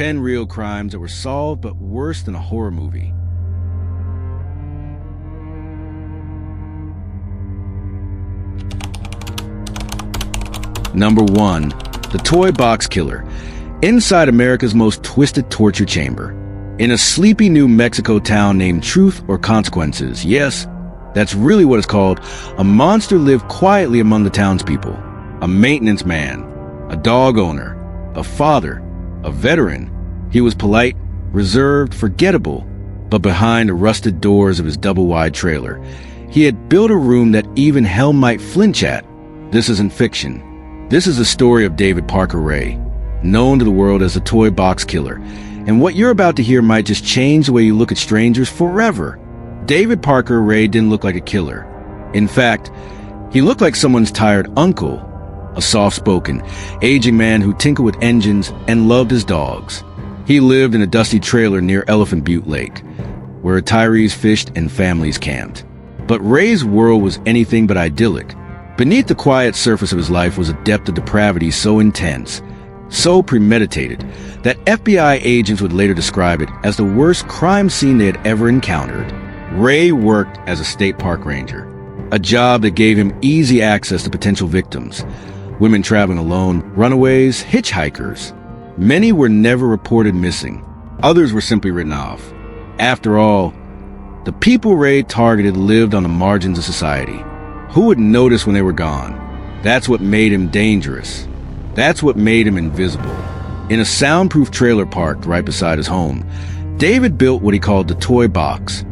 10 real crimes that were solved but worse than a horror movie. Number 1. The Toy Box Killer. Inside America's most twisted torture chamber. In a sleepy New Mexico town named Truth or Consequences, yes, that's really what it's called, a monster lived quietly among the townspeople. A maintenance man, a dog owner, a father, a veteran. He was polite, reserved, forgettable, but behind the rusted doors of his double-wide trailer, he had built a room that even hell might flinch at. This isn't fiction. This is the story of David Parker Ray, known to the world as the Toy Box Killer. And what you're about to hear might just change the way you look at strangers forever. David Parker Ray didn't look like a killer. In fact, he looked like someone's tired uncle, a soft-spoken, aging man who tinkered with engines and loved his dogs. He lived in a dusty trailer near Elephant Butte Lake, where retirees fished and families camped. But Ray's world was anything but idyllic. Beneath the quiet surface of his life was a depth of depravity so intense, so premeditated, that FBI agents would later describe it as the worst crime scene they had ever encountered. Ray worked as a state park ranger, a job that gave him easy access to potential victims, women traveling alone, runaways, hitchhikers. Many were never reported missing. Others were simply written off. After all, the people Ray targeted lived on the margins of society. Who would notice when they were gone? That's what made him dangerous. That's what made him invisible. In a soundproof trailer parked right beside his home, David built what he called the Toy Box.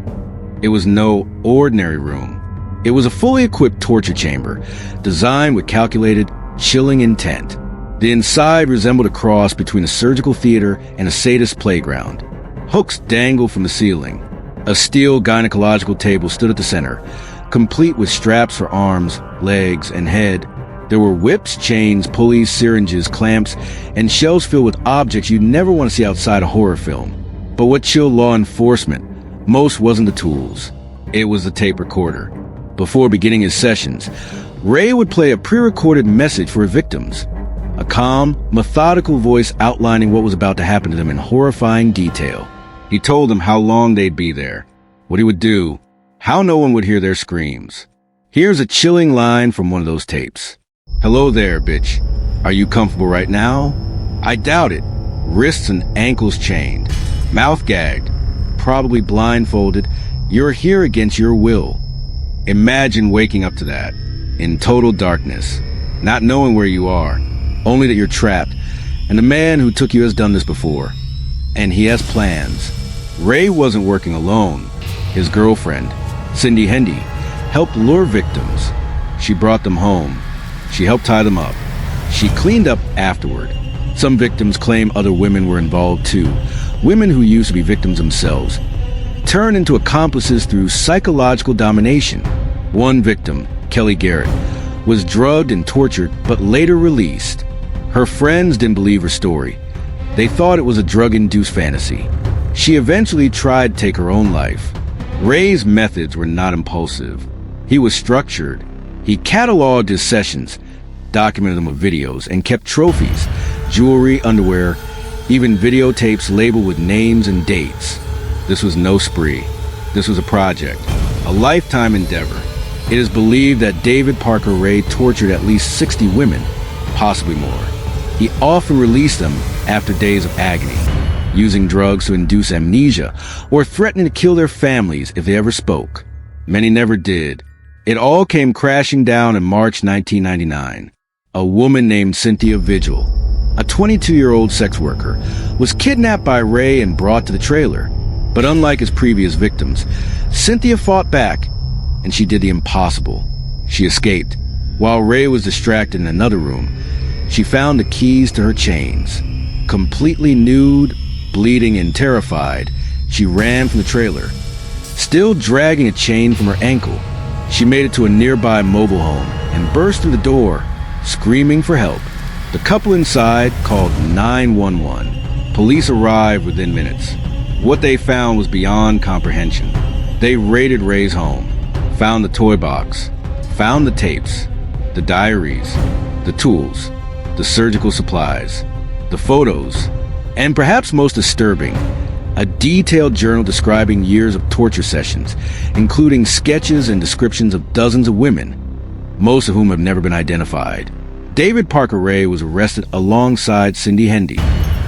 It was no ordinary room. It was a fully equipped torture chamber, designed with calculated, chilling intent. The inside resembled a cross between a surgical theater and a sadist playground. Hooks dangled from the ceiling. A steel gynecological table stood at the center, complete with straps for arms, legs, and head. There were whips, chains, pulleys, syringes, clamps, and shelves filled with objects you'd never want to see outside a horror film. But what chilled law enforcement most wasn't the tools. It was the tape recorder. Before beginning his sessions, Ray would play a pre-recorded message for his victims. A calm, methodical voice outlining what was about to happen to them in horrifying detail. He told them how long they'd be there, what he would do, how no one would hear their screams. Here's a chilling line from one of those tapes. "Hello there, bitch. Are you comfortable right now? I doubt it. Wrists and ankles chained, mouth gagged, probably blindfolded. You're here against your will." Imagine waking up to that, in total darkness, not knowing where you are, only that you're trapped, and the man who took you has done this before. And he has plans. Ray wasn't working alone. His girlfriend, Cindy Hendy, helped lure victims. She brought them home. She helped tie them up. She cleaned up afterward. Some victims claim other women were involved too, women who used to be victims themselves, turned into accomplices through psychological domination. One victim, Kelly Garrett, was drugged and tortured but later released. Her friends didn't believe her story. They thought it was a drug-induced fantasy. She eventually tried to take her own life. Ray's methods were not impulsive. He was structured. He cataloged his sessions, documented them with videos, and kept trophies, jewelry, underwear, even videotapes labeled with names and dates. This was no spree. This was a project, a lifetime endeavor. It is believed that David Parker Ray tortured at least 60 women, possibly more. He often released them after days of agony, using drugs to induce amnesia or threatening to kill their families if they ever spoke. Many never did. It all came crashing down in March 1999. A woman named Cynthia Vigil, a 22-year-old sex worker, was kidnapped by Ray and brought to the trailer. But unlike his previous victims, Cynthia fought back, and she did the impossible. She escaped. While Ray was distracted in another room, she found the keys to her chains. Completely nude, bleeding and terrified, she ran from the trailer. Still dragging a chain from her ankle, she made it to a nearby mobile home and burst through the door, screaming for help. The couple inside called 911. Police arrived within minutes. What they found was beyond comprehension. They raided Ray's home, found the toy box, found the tapes, the diaries, the tools, the surgical supplies, the photos, And perhaps most disturbing, a detailed journal describing years of torture sessions, including sketches and descriptions of dozens of women, most of whom have never been identified. David Parker Ray was arrested alongside Cindy Hendy.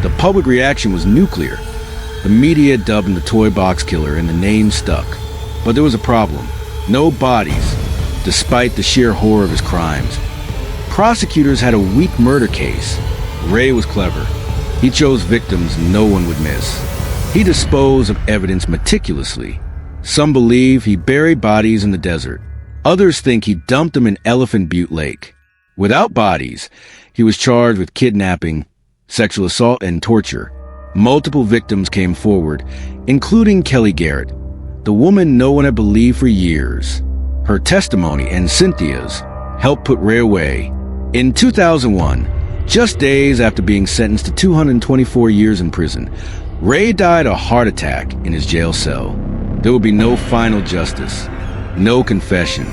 The public reaction was nuclear. The media dubbed him the toy box killer, and the name stuck. But there was a problem. No bodies, despite the sheer horror of his crimes. Prosecutors had a weak murder case. Ray was clever. He chose victims no one would miss. He disposed of evidence meticulously. Some believe he buried bodies in the desert. Others think he dumped them in Elephant Butte Lake. Without bodies, he was charged with kidnapping, sexual assault, and torture. Multiple victims came forward, including Kelly Garrett, the woman no one had believed for years. Her testimony and Cynthia's helped put Ray away. In 2001, just days after being sentenced to 224 years in prison, Ray died of a heart attack in his jail cell. There would be no final justice, no confession,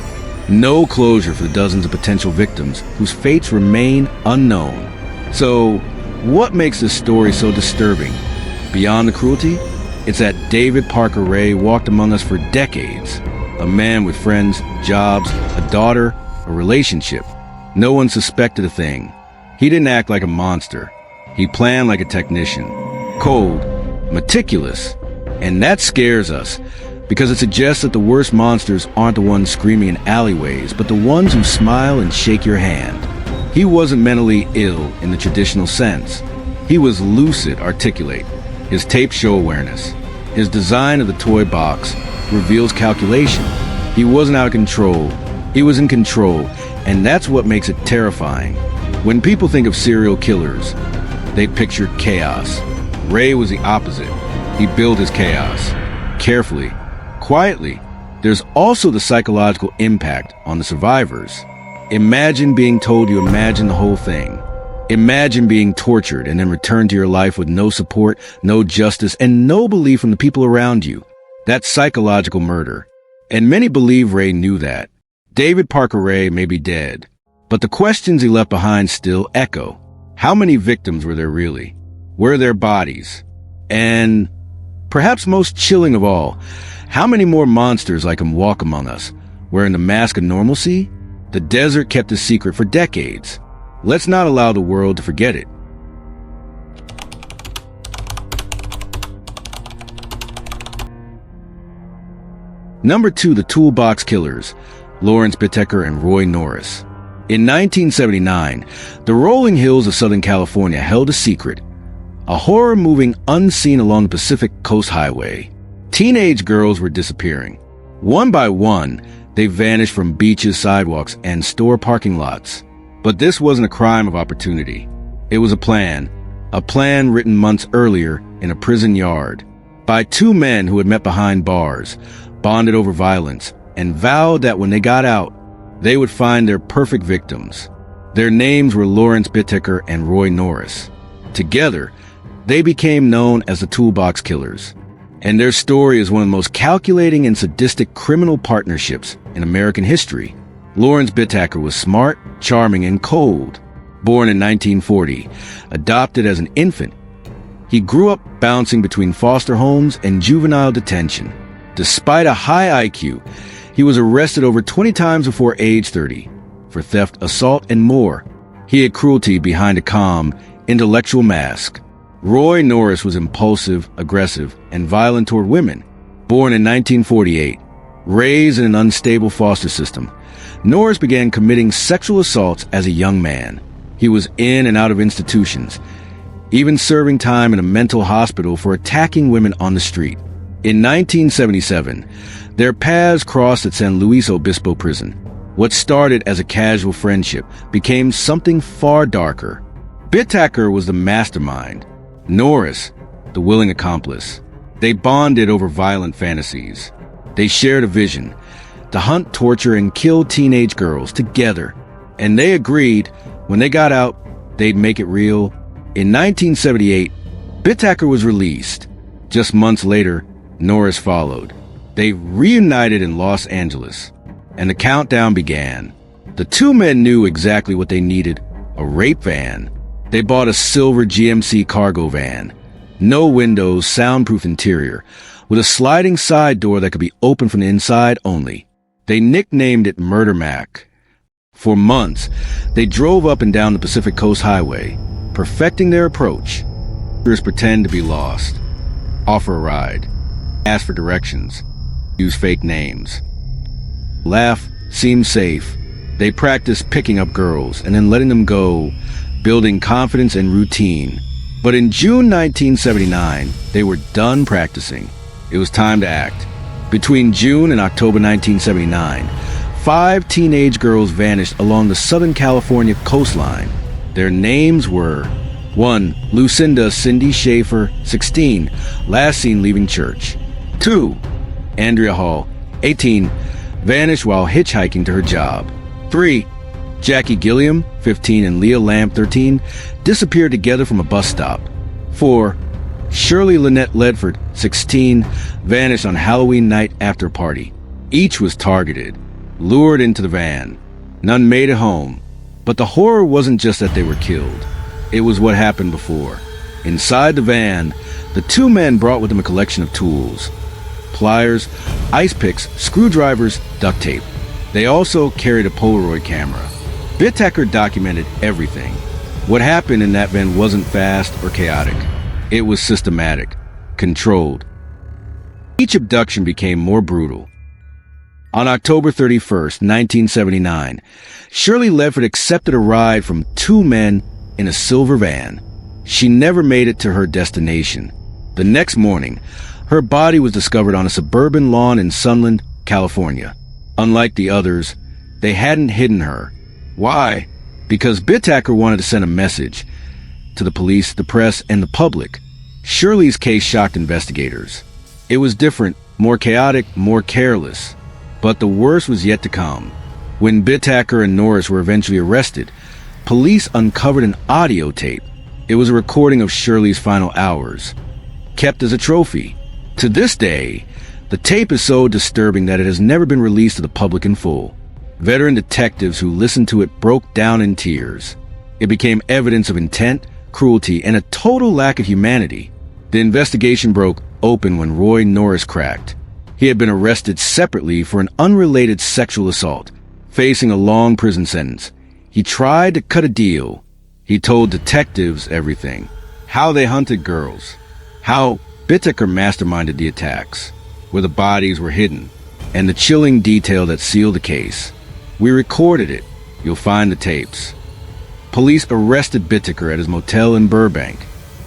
no closure for the dozens of potential victims whose fates remain unknown. So, what makes this story so disturbing? Beyond the cruelty, it's that David Parker Ray walked among us for decades. A man with friends, jobs, a daughter, a relationship. No one suspected a thing. He didn't act like a monster. He planned like a technician. Cold, meticulous. And that scares us, because it suggests that the worst monsters aren't the ones screaming in alleyways, but the ones who smile and shake your hand. He wasn't mentally ill in the traditional sense. He was lucid, articulate. His tapes show awareness. His design of the toy box reveals calculation. He wasn't out of control. He was in control, and that's what makes it terrifying. When people think of serial killers, they picture chaos. Ray was the opposite. He built his chaos. Carefully, quietly. There's also the psychological impact on the survivors. Imagine being told you imagine the whole thing. Imagine being tortured and then returned to your life with no support, no justice, and no belief from the people around you. That's psychological murder. And many believe Ray knew that. David Parker Ray may be dead, but the questions he left behind still echo. How many victims were there really? Where are their bodies? And perhaps most chilling of all, how many more monsters like him walk among us, wearing the mask of normalcy? The desert kept a secret for decades. Let's not allow the world to forget it. Number 2, the Toolbox Killers, Lawrence Bittaker and Roy Norris. In 1979, the rolling hills of Southern California held a secret, a horror moving unseen along the Pacific Coast Highway. Teenage girls were disappearing. One by one, they vanished from beaches, sidewalks, and store parking lots. But this wasn't a crime of opportunity. It was a plan written months earlier in a prison yard, by two men who had met behind bars, bonded over violence, and vowed that when they got out, they would find their perfect victims. Their names were Lawrence Bittaker and Roy Norris. Together, they became known as the Toolbox Killers. And their story is one of the most calculating and sadistic criminal partnerships in American history. Lawrence Bittaker was smart, charming, and cold. Born in 1940, adopted as an infant, he grew up bouncing between foster homes and juvenile detention. Despite a high IQ, he was arrested over 20 times before age 30 for theft, assault, and more. He had cruelty behind a calm, intellectual mask. Roy Norris was impulsive, aggressive, and violent toward women. Born in 1948, raised in an unstable foster system, Norris began committing sexual assaults as a young man. He was in and out of institutions, even serving time in a mental hospital for attacking women on the street. In 1977, their paths crossed at San Luis Obispo prison. What started as a casual friendship became something far darker. Bittaker was the mastermind, Norris, the willing accomplice. They bonded over violent fantasies. They shared a vision, to hunt, torture, and kill teenage girls together. And they agreed, when they got out, they'd make it real. In 1978, Bittaker was released. Just months later, Norris followed. They reunited in Los Angeles, and the countdown began. The two men knew exactly what they needed, a rape van. They bought a silver GMC cargo van, No windows, soundproof interior, with a sliding side door that could be opened from the inside only. They nicknamed it Murder Mac. For months, they drove up and down the Pacific Coast Highway, perfecting their approach. Pretend to be lost, offer a ride, ask for directions, use fake names. Laugh, seem safe. They practice picking up girls and then letting them go, building confidence and routine. But in June 1979, they were done practicing. It was time to act. Between June and October 1979, 5 teenage girls vanished along the Southern California coastline. Their names were 1. Lucinda Cindy Schaefer, 16, last seen leaving church. 2. Andrea Hall, 18, vanished while hitchhiking to her job. 3. Jackie Gilliam, 15, and Leah Lamb, 13, disappeared together from a bus stop. 4. Shirley Lynette Ledford, 16, vanished on Halloween night after a party. Each was targeted, lured into the van. None made it home. But the horror wasn't just that they were killed. It was what happened before. Inside the van, the 2 men brought with them a collection of tools. Pliers, ice picks, screwdrivers, duct tape. They also carried a Polaroid camera. Bittaker documented everything. What happened in that van wasn't fast or chaotic. It was systematic, controlled. Each abduction became more brutal. On October 31st, 1979, Shirley Ledford accepted a ride from 2 men in a silver van. She never made it to her destination. The next morning, her body was discovered on a suburban lawn in Sunland, California. Unlike the others, they hadn't hidden her. Why? Because Bittaker wanted to send a message to the police, the press, and the public. Shirley's case shocked investigators. It was different, more chaotic, more careless. But the worst was yet to come. When Bittaker and Norris were eventually arrested, police uncovered an audio tape. It was a recording of Shirley's final hours, kept as a trophy. To this day, the tape is so disturbing that it has never been released to the public in full. Veteran detectives who listened to it broke down in tears. It became evidence of intent, cruelty, and a total lack of humanity. The investigation broke open when Roy Norris cracked. He had been arrested separately for an unrelated sexual assault, facing a long prison sentence. He tried to cut a deal. He told detectives everything. How they hunted girls. How Bittaker masterminded the attacks, where the bodies were hidden, and the chilling detail that sealed the case. We recorded it. You'll find the tapes. Police arrested Bittaker at his motel in Burbank.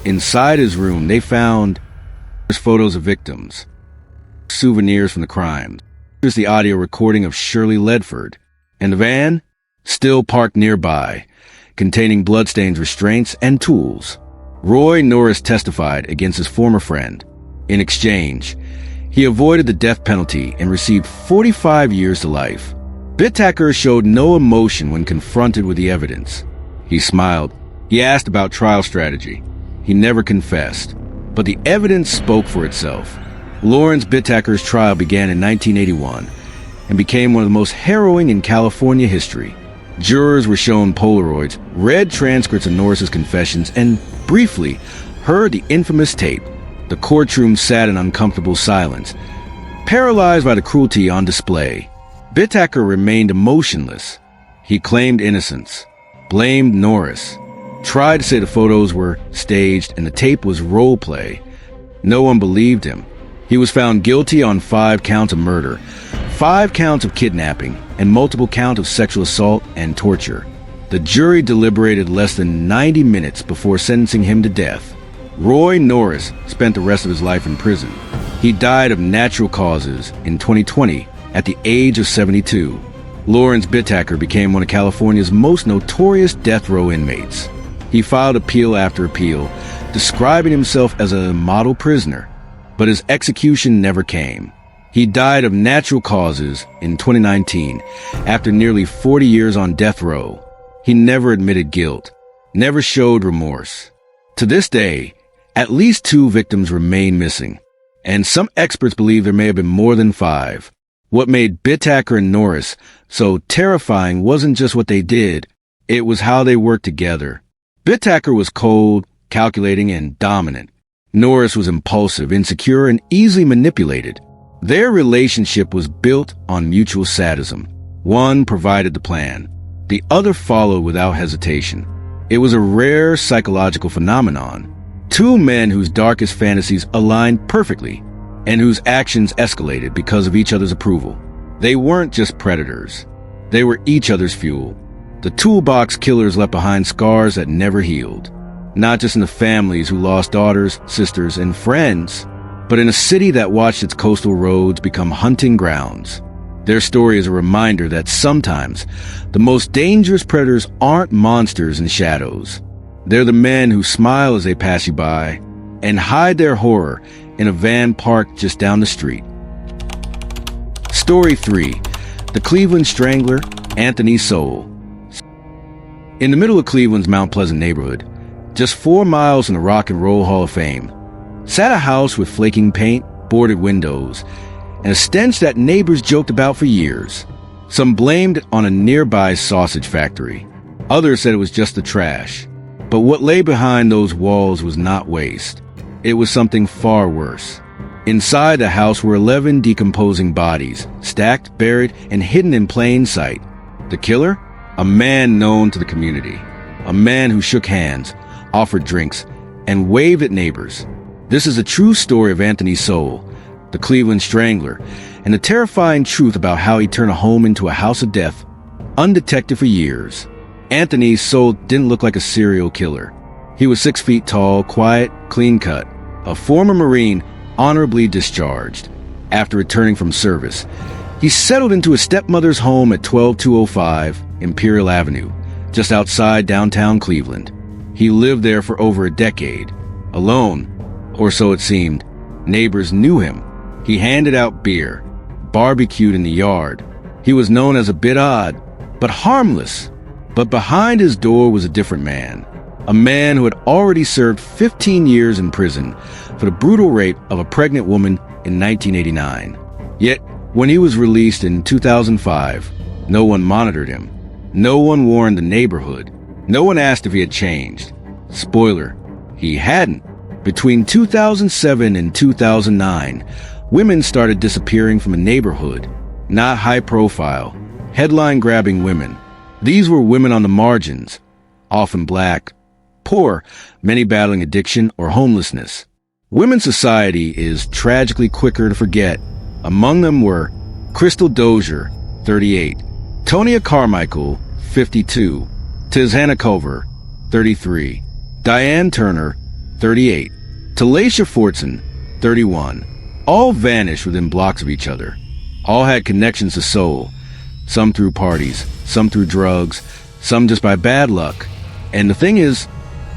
Inside his room, they found photos of victims, souvenirs from the crime. Here's the audio recording of Shirley Ledford. And the van, still parked nearby, containing bloodstains, restraints, and tools. Roy Norris testified against his former friend. In exchange, he avoided the death penalty and received 45 years to life. Bittaker showed no emotion when confronted with the evidence. He smiled. He asked about trial strategy. He never confessed. But the evidence spoke for itself. Lawrence Bittaker's trial began in 1981 and became one of the most harrowing in California history. Jurors were shown Polaroids, read transcripts of Norris's confessions, and briefly heard the infamous tape. The courtroom sat in uncomfortable silence, paralyzed by the cruelty on display. Bittaker remained emotionless. He claimed innocence, blamed Norris, tried to say the photos were staged and the tape was role play. No one believed him. He was found guilty on 5 counts of murder, 5 counts of kidnapping, and multiple counts of sexual assault and torture. The jury deliberated less than 90 minutes before sentencing him to death. Roy Norris spent the rest of his life in prison. He died of natural causes in 2020 at the age of 72. Lawrence Bittaker became one of California's most notorious death row inmates. He filed appeal after appeal, describing himself as a model prisoner, but his execution never came. He died of natural causes in 2019 after nearly 40 years on death row. He never admitted guilt, never showed remorse. To this day, at least 2 victims remain missing, and some experts believe there may have been more than 5. What made Bittaker and Norris so terrifying wasn't just what they did, it was how they worked together. Bittaker was cold, calculating, and dominant. Norris was impulsive, insecure, and easily manipulated. Their relationship was built on mutual sadism. One provided the plan. The other followed without hesitation. It was a rare psychological phenomenon. Two men whose darkest fantasies aligned perfectly and whose actions escalated because of each other's approval. They weren't just predators. They were each other's fuel. The toolbox killers left behind scars that never healed. Not just in the families who lost daughters, sisters, and friends, but in a city that watched its coastal roads become hunting grounds. Their story is a reminder that sometimes the most dangerous predators aren't monsters in shadows. They're the men who smile as they pass you by and hide their horror in a van parked just down the street. Story 3. The Cleveland Strangler, Anthony Sowell. In the middle of Cleveland's Mount Pleasant neighborhood, just 4 miles from the Rock and Roll Hall of Fame, sat a house with flaking paint, boarded windows, and a stench that neighbors joked about for years. Some blamed it on a nearby sausage factory. Others said it was just the trash. But what lay behind those walls was not waste. It was something far worse. Inside the house were 11 decomposing bodies, stacked, buried, and hidden in plain sight. The killer? A man known to the community. A man who shook hands, offered drinks, and waved at neighbors. This is a true story of Anthony Sowell, the Cleveland Strangler, and the terrifying truth about how he turned a home into a house of death, undetected for years. Anthony Sowell didn't look like a serial killer. He was 6 feet tall, quiet, clean-cut, a former Marine honorably discharged. After returning from service, he settled into his stepmother's home at 12205 Imperial Avenue, just outside downtown Cleveland. He lived there for over a decade, alone, or so it seemed. Neighbors knew him. He handed out beer, barbecued in the yard. He was known as a bit odd, but harmless. But behind his door was a different man. A man who had already served 15 years in prison for the brutal rape of a pregnant woman in 1989. Yet, when he was released in 2005, no one monitored him. No one warned the neighborhood. No one asked if he had changed. Spoiler, he hadn't. Between 2007 and 2009, women started disappearing from the neighborhood. Not high-profile, headline-grabbing women. These were women on the margins, often black, poor, many battling addiction or homelessness. Women's society is tragically quicker to forget. Among them were Crystal Dozier, 38, Tonia Carmichael, 52, Tizhana Culver, 33, Diane Turner, 38, Talacia Fortson, 31. All vanished within blocks of each other. All had connections to Sowell, some through parties, some through drugs, some just by bad luck. And the thing is,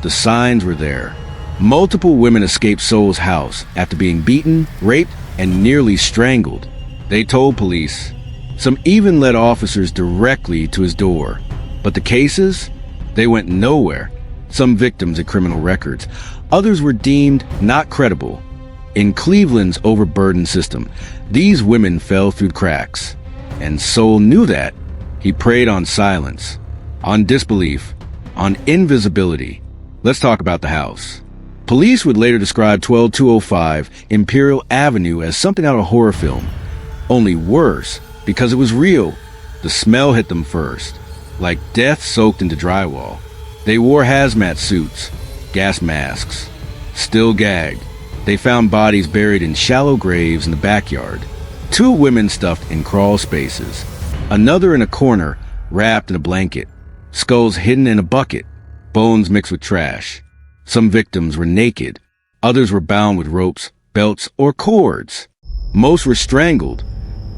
the signs were there. Multiple women escaped Sowell's house after being beaten, raped, and nearly strangled. They told police. Some even led officers directly to his door. But the cases? They went nowhere. Some victims had criminal records. Others were deemed not credible. In Cleveland's overburdened system, these women fell through the cracks. And Sowell knew that. He preyed on silence, on disbelief, on invisibility. Let's talk about the house. Police would later describe 12205 Imperial Avenue as something out of a horror film. Only worse, because it was real. The smell hit them first, like death soaked into drywall. They wore hazmat suits, gas masks, still gagged. They found bodies buried in shallow graves in the backyard. 2 women stuffed in crawl spaces. Another in a corner, wrapped in a blanket. Skulls hidden in a bucket. Bones mixed with trash. Some victims were naked. Others were bound with ropes, belts, or cords. Most were strangled.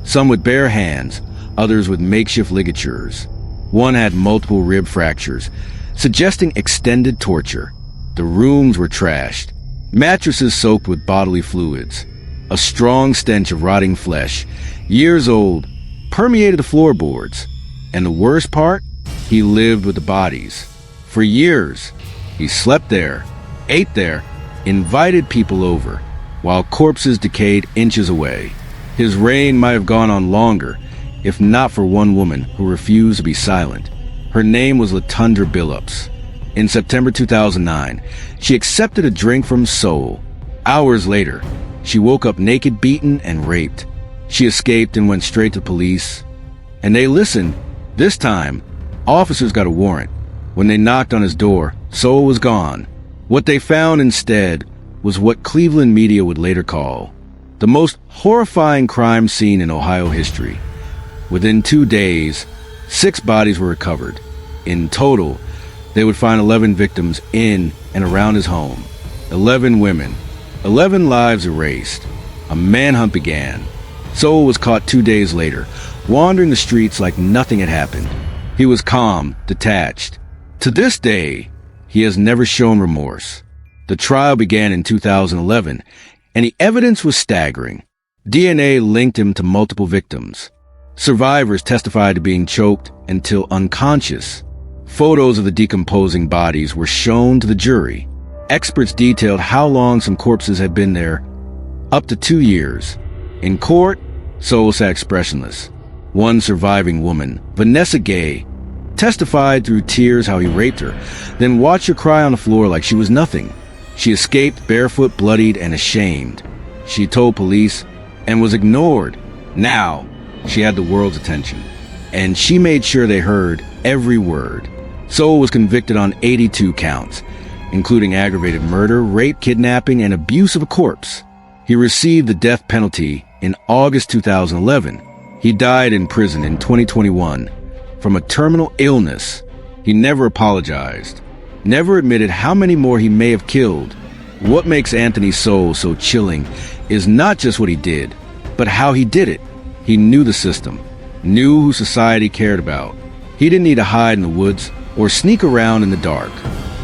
Some with bare hands, others with makeshift ligatures. One had multiple rib fractures, suggesting extended torture. The rooms were trashed. Mattresses soaked with bodily fluids. A strong stench of rotting flesh, years old, permeated the floorboards. And the worst part? He lived with the bodies. For years, he slept there, ate there, invited people over, while corpses decayed inches away. His reign might have gone on longer, if not for one woman who refused to be silent. Her name was Latundra Billups. In September 2009, she accepted a drink from Sowell. Hours later, she woke up naked, beaten, and raped. She escaped and went straight to police. And they listened. This time, officers got a warrant. When they knocked on his door, Sowell was gone. What they found instead was what Cleveland media would later call the most horrifying crime scene in Ohio history. Within 2 days, 6 bodies were recovered. In total, they would find 11 victims in and around his home. 11 women. 11 lives erased. A manhunt began. Sowell was caught 2 days later, wandering the streets like nothing had happened. He was calm, detached. To this day, he has never shown remorse. The trial began in 2011, and the evidence was staggering. DNA linked him to multiple victims. Survivors testified to being choked until unconscious. Photos of the decomposing bodies were shown to the jury. Experts detailed how long some corpses had been there, up to 2 years. In court, Sowell sat expressionless. One surviving woman, Vanessa Gay, testified through tears how he raped her, then watched her cry on the floor like she was nothing. She escaped barefoot, bloodied, and ashamed. She told police and was ignored. Now, she had the world's attention, and she made sure they heard every word. Sowell was convicted on 82 counts, including aggravated murder, rape, kidnapping, and abuse of a corpse. He received the death penalty in August 2011. He died in prison in 2021 from a terminal illness. He never apologized, never admitted how many more he may have killed. What makes Anthony Sowell so chilling is not just what he did, but how he did it. He knew the system, knew who society cared about. He didn't need to hide in the woods or sneak around in the dark.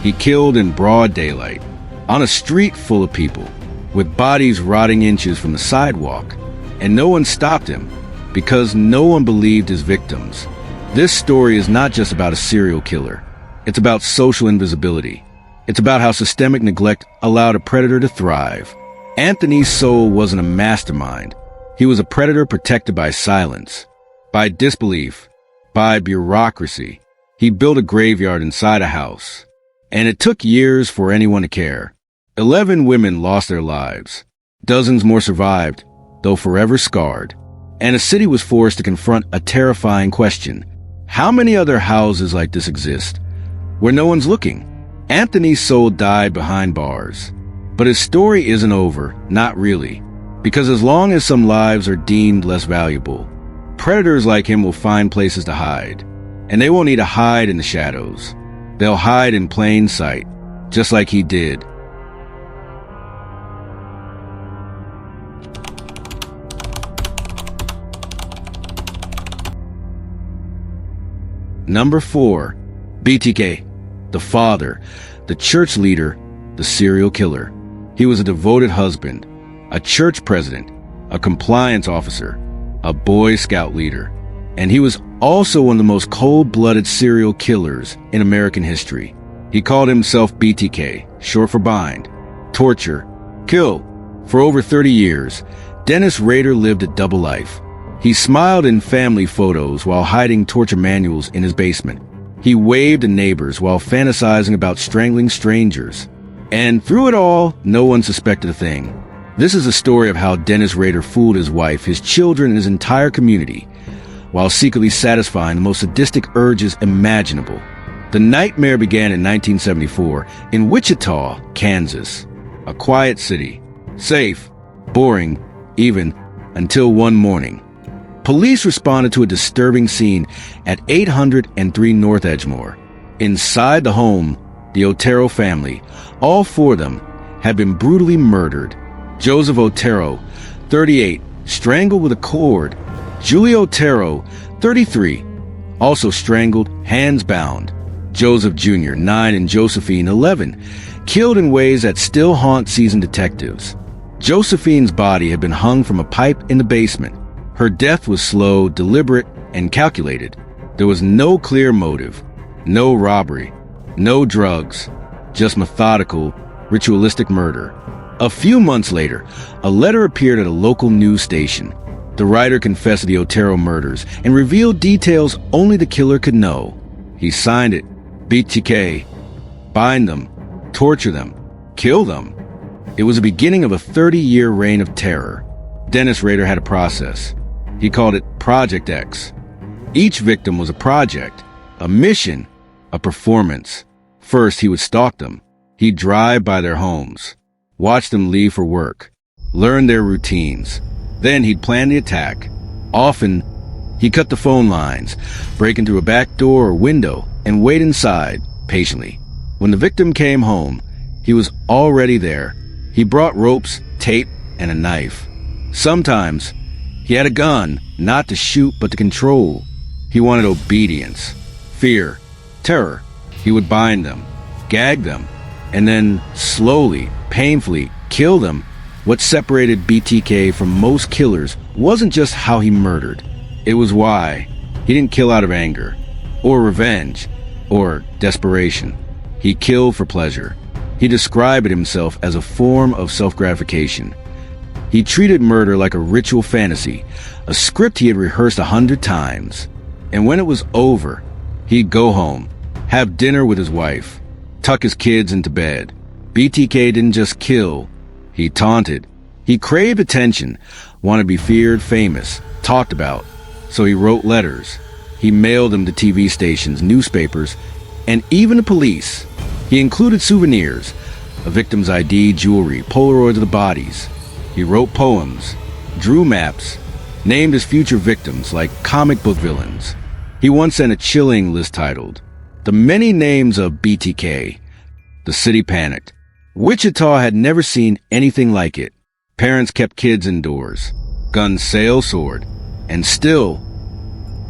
He killed in broad daylight, on a street full of people, with bodies rotting inches from the sidewalk. And no one stopped him, because no one believed his victims. This story is not just about a serial killer. It's about social invisibility. It's about how systemic neglect allowed a predator to thrive. Anthony Sowell wasn't a mastermind. He was a predator protected by silence, by disbelief, by bureaucracy. He built a graveyard inside a house, and it took years for anyone to care. 11 women lost their lives. Dozens more survived, though forever scarred. And a city was forced to confront a terrifying question. How many other houses like this exist, where no one's looking? Anthony Sowell died behind bars. But his story isn't over, not really. Because as long as some lives are deemed less valuable, predators like him will find places to hide. And they won't need to hide in the shadows. They'll hide in plain sight, just like he did. Number 4. BTK, the father, the church leader, the serial killer. He was a devoted husband, a church president, a compliance officer, a Boy Scout leader, and he was also one of the most cold-blooded serial killers in American history. He called himself BTK, short for bind, torture, kill. For over 30 years, Dennis Rader lived a double life. He smiled in family photos while hiding torture manuals in his basement. He waved at neighbors while fantasizing about strangling strangers. And through it all, no one suspected a thing. This is a story of how Dennis Rader fooled his wife, his children, and his entire community, while secretly satisfying the most sadistic urges imaginable. The nightmare began in 1974 in Wichita, Kansas, a quiet city, safe, boring, even until one morning. Police responded to a disturbing scene at 803 North Edgemore. Inside the home, the Otero family, all 4 of them, had been brutally murdered. Joseph Otero, 38, strangled with a cord. Julie Otero, 33, also strangled, hands bound. Joseph Jr., 9, and Josephine, 11, killed in ways that still haunt seasoned detectives. Josephine's body had been hung from a pipe in the basement. Her death was slow, deliberate, and calculated. There was no clear motive, no robbery, no drugs, just methodical, ritualistic murder. A few months later, a letter appeared at a local news station. The writer confessed to the Otero murders and revealed details only the killer could know. He signed it, BTK, bind them, torture them, kill them. It was the beginning of a 30-year reign of terror. Dennis Rader had a process. He called it Project X. Each victim was a project, a mission, a performance. First, he would stalk them. He'd drive by their homes, watch them leave for work, learn their routines. Then he'd plan the attack. Often, he'd cut the phone lines, break into a back door or window, and wait inside, patiently. When the victim came home, he was already there. He brought ropes, tape, and a knife. Sometimes, he had a gun, not to shoot, but to control. He wanted obedience, fear, terror. He would bind them, gag them, and then slowly, painfully kill them. What separated BTK from most killers wasn't just how he murdered. It was why. He didn't kill out of anger, or revenge, or desperation. He killed for pleasure. He described it himself as a form of self-gratification. He treated murder like a ritual fantasy, a script he had rehearsed 100 times. And when it was over, he'd go home, have dinner with his wife, tuck his kids into bed. BTK didn't just kill, he taunted. He craved attention, wanted to be feared, famous, talked about. So he wrote letters. He mailed them to TV stations, newspapers, and even the police. He included souvenirs, a victim's ID, jewelry, Polaroids of the bodies. He wrote poems, drew maps, named his future victims like comic book villains. He once sent a chilling list titled, "The Many Names of BTK." The city panicked. Wichita had never seen anything like it. Parents kept kids indoors. Guns sale soared. And still,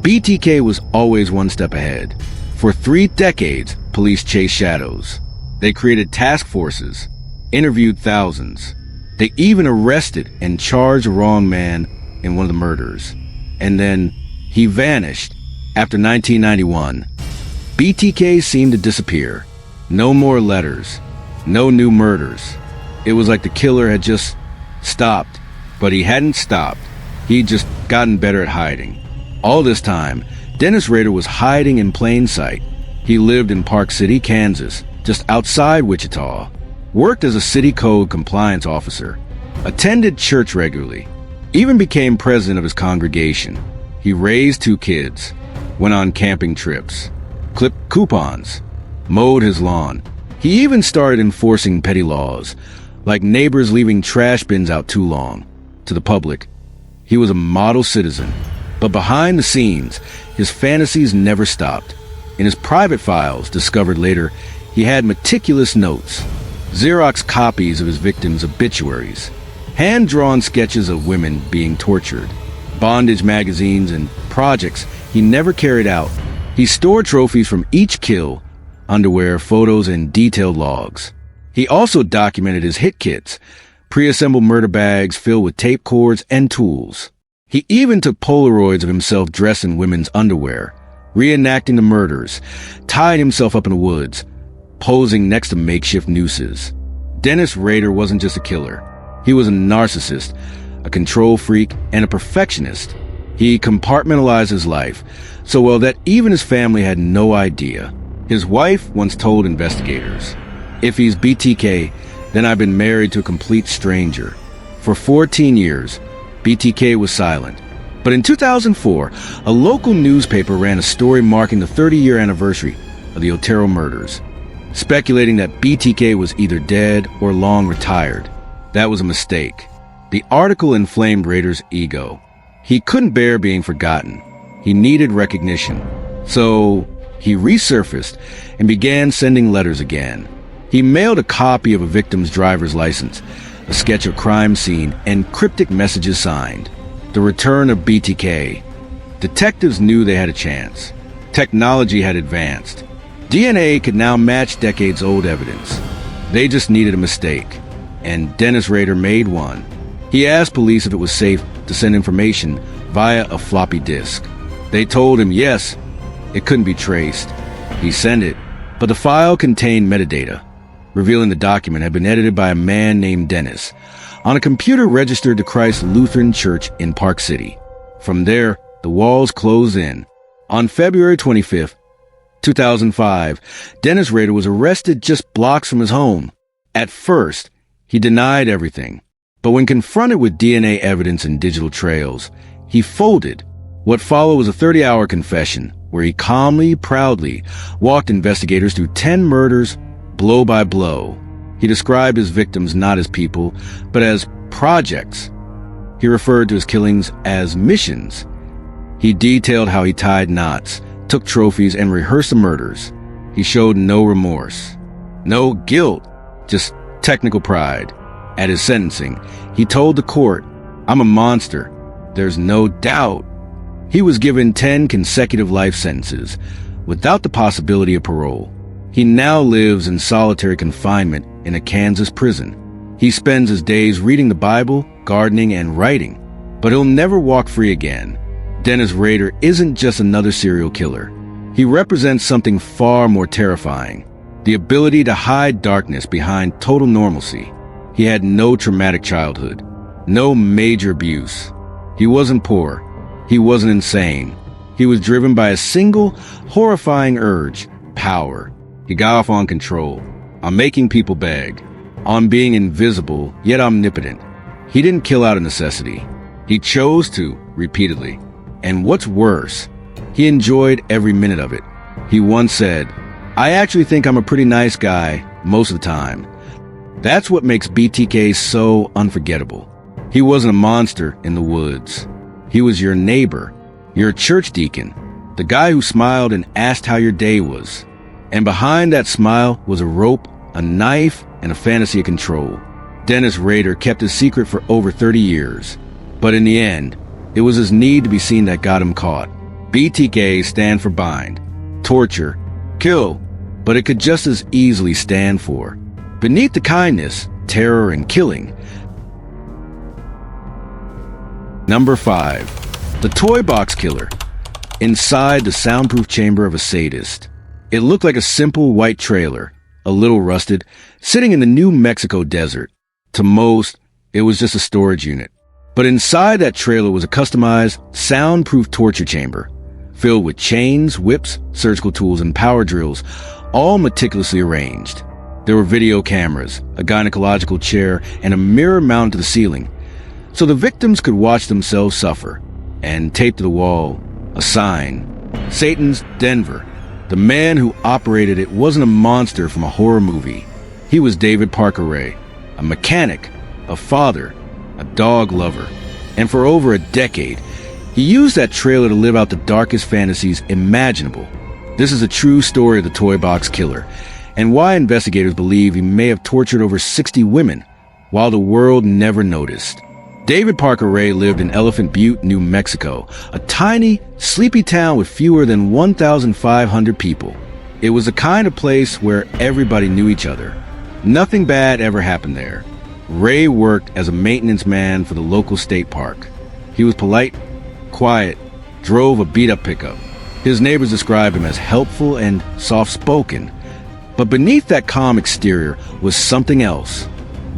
BTK was always one step ahead. For 3 decades, police chased shadows. They created task forces, interviewed thousands. They even arrested and charged the wrong man in one of the murders. And then he vanished. After 1991, BTK seemed to disappear. No more letters, no new murders. It was like the killer had just stopped, but he hadn't stopped. He'd just gotten better at hiding. All this time, Dennis Rader was hiding in plain sight. He lived in Park City, Kansas, just outside Wichita, worked as a city code compliance officer, attended church regularly, even became president of his congregation. He raised 2 kids, went on camping trips, clipped coupons, mowed his lawn. He even started enforcing petty laws, like neighbors leaving trash bins out too long. To the public, he was a model citizen. But behind the scenes, his fantasies never stopped. In his private files, discovered later, he had meticulous notes, Xerox copies of his victims' obituaries, hand-drawn sketches of women being tortured, bondage magazines, and projects he never carried out. He stored trophies from each kill, underwear, photos, and detailed logs. He also documented his hit kits, pre-assembled murder bags filled with tape cords and tools. He even took Polaroids of himself dressed in women's underwear, reenacting the murders, tied himself up in the woods, posing next to makeshift nooses. Dennis Rader wasn't just a killer. He was a narcissist, a control freak, and a perfectionist. He compartmentalized his life so well that even his family had no idea. His wife once told investigators, "If he's BTK, then I've been married to a complete stranger." For 14 years, BTK was silent. But in 2004, a local newspaper ran a story marking the 30-year anniversary of the Otero murders, speculating that BTK was either dead or long retired. That was a mistake. The article inflamed Rader's ego. He couldn't bear being forgotten. He needed recognition. So he resurfaced and began sending letters again. He mailed a copy of a victim's driver's license, a sketch of crime scene, and cryptic messages signed, "The Return of BTK." Detectives knew they had a chance. Technology had advanced. DNA could now match decades-old evidence. They just needed a mistake. And Dennis Rader made one. He asked police if it was safe to send information via a floppy disk. They told him yes, it couldn't be traced. He sent it, but the file contained metadata, revealing the document had been edited by a man named Dennis on a computer registered to Christ Lutheran Church in Park City. From there, the walls closed in. On February 25th, 2005, Dennis Rader was arrested just blocks from his home. At first, He denied everything. But when confronted with DNA evidence and digital trails, he folded. What followed was a 30-hour confession where he calmly, proudly walked investigators through 10 murders, blow by blow. He described his victims not as people, but as projects. He referred to his killings as missions. He detailed how he tied knots, took trophies, and rehearsed the murders. He showed no remorse, no guilt, just technical pride. At his sentencing, he told the court, "I'm a monster. There's no doubt." He was given 10 consecutive life sentences, without the possibility of parole. He now lives in solitary confinement in a Kansas prison. He spends his days reading the Bible, gardening, and writing, but he'll never walk free again. Dennis Rader isn't just another serial killer. He represents something far more terrifying, the ability to hide darkness behind total normalcy. He had no traumatic childhood, no major abuse. He wasn't poor. He wasn't insane. He was driven by a single, horrifying urge: power. He got off on control, on making people beg, on being invisible yet omnipotent. He didn't kill out of necessity. He chose to, repeatedly. And what's worse, he enjoyed every minute of it. He once said, "I actually think I'm a pretty nice guy most of the time." That's what makes BTK so unforgettable. He wasn't a monster in the woods. He was your neighbor, your church deacon, the guy who smiled and asked how your day was. And behind that smile was a rope, a knife, and a fantasy of control. Dennis Rader kept his secret for over 30 years. But in the end, it was his need to be seen that got him caught. BTK stand for bind, torture, kill, but it could just as easily stand for, beneath the kindness, terror, and killing. Number 5. The Toy Box Killer. Inside the soundproof chamber of a sadist. It looked like a simple white trailer, a little rusted, sitting in the New Mexico desert. To most, it was just a storage unit. But inside that trailer was a customized, soundproof torture chamber, filled with chains, whips, surgical tools, and power drills, all meticulously arranged. There were video cameras, a gynecological chair, and a mirror mounted to the ceiling, so the victims could watch themselves suffer. And taped to the wall, a sign: Satan's Denver. The man who operated it wasn't a monster from a horror movie. He was David Parker Ray, a mechanic, a father, a dog lover. And for over a decade, he used that trailer to live out the darkest fantasies imaginable. This is a true story of the Toy Box Killer, and why investigators believe he may have tortured over 60 women, while the world never noticed. David Parker Ray lived in Elephant Butte, New Mexico, a tiny, sleepy town with fewer than 1,500 people. It was the kind of place where everybody knew each other. Nothing bad ever happened there. Ray worked as a maintenance man for the local state park. He was polite, quiet, drove a beat-up pickup. His neighbors described him as helpful and soft-spoken. But beneath that calm exterior was something else.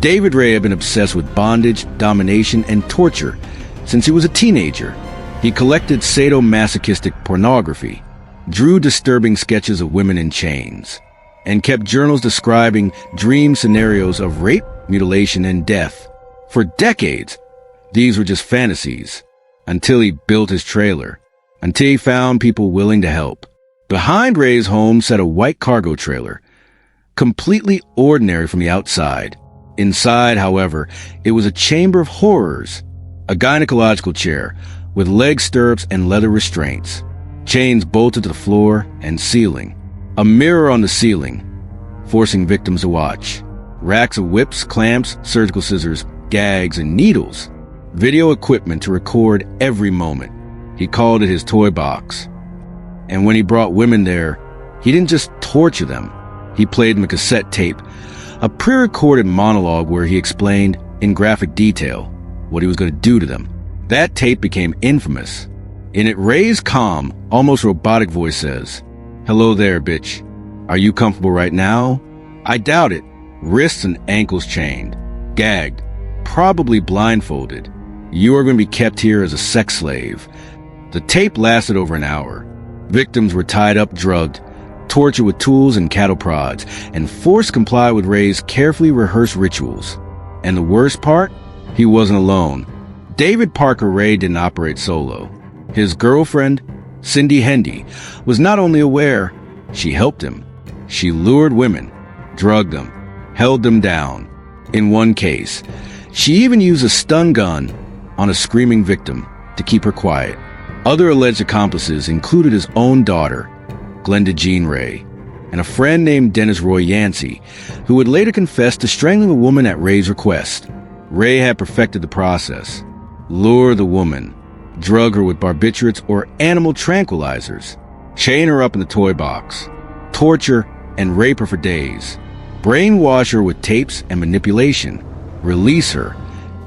David Ray had been obsessed with bondage, domination, and torture since he was a teenager. He collected sadomasochistic pornography, drew disturbing sketches of women in chains, and kept journals describing dream scenarios of rape, mutilation, and death. For decades, these were just fantasies, until he built his trailer, until he found people willing to help. Behind Ray's home sat a white cargo trailer, completely ordinary from the outside. Inside, however, it was a chamber of horrors, a gynecological chair with leg stirrups and leather restraints, chains bolted to the floor and ceiling, a mirror on the ceiling, forcing victims to watch, racks of whips, clamps, surgical scissors, gags, and needles, video equipment to record every moment. He called it his toy box. And when he brought women there, he didn't just torture them. He played them a cassette tape, a pre-recorded monologue where he explained in graphic detail what he was going to do to them. That tape became infamous. In it, Ray's calm, almost robotic voice says, "Hello there, bitch. Are you comfortable right now?" I doubt it. Wrists and ankles chained, gagged, probably blindfolded. You are going to be kept here as a sex slave. The tape lasted over an hour. Victims were tied up, drugged, tortured with tools and cattle prods, and forced to comply with Ray's carefully rehearsed rituals. And the worst part? He wasn't alone. David Parker Ray didn't operate solo. His girlfriend, Cindy Hendy, was not only aware, she helped him. She lured women, drugged them, held them down. In one case, she even used a stun gun on a screaming victim to keep her quiet. Other alleged accomplices included his own daughter, Glenda Jean Ray, and a friend named Dennis Roy Yancey, who would later confess to strangling a woman at Ray's request. Ray had perfected the process. Lure the woman, drug her with barbiturates or animal tranquilizers, chain her up in the toy box, torture and rape her for days, brainwash her with tapes and manipulation, release her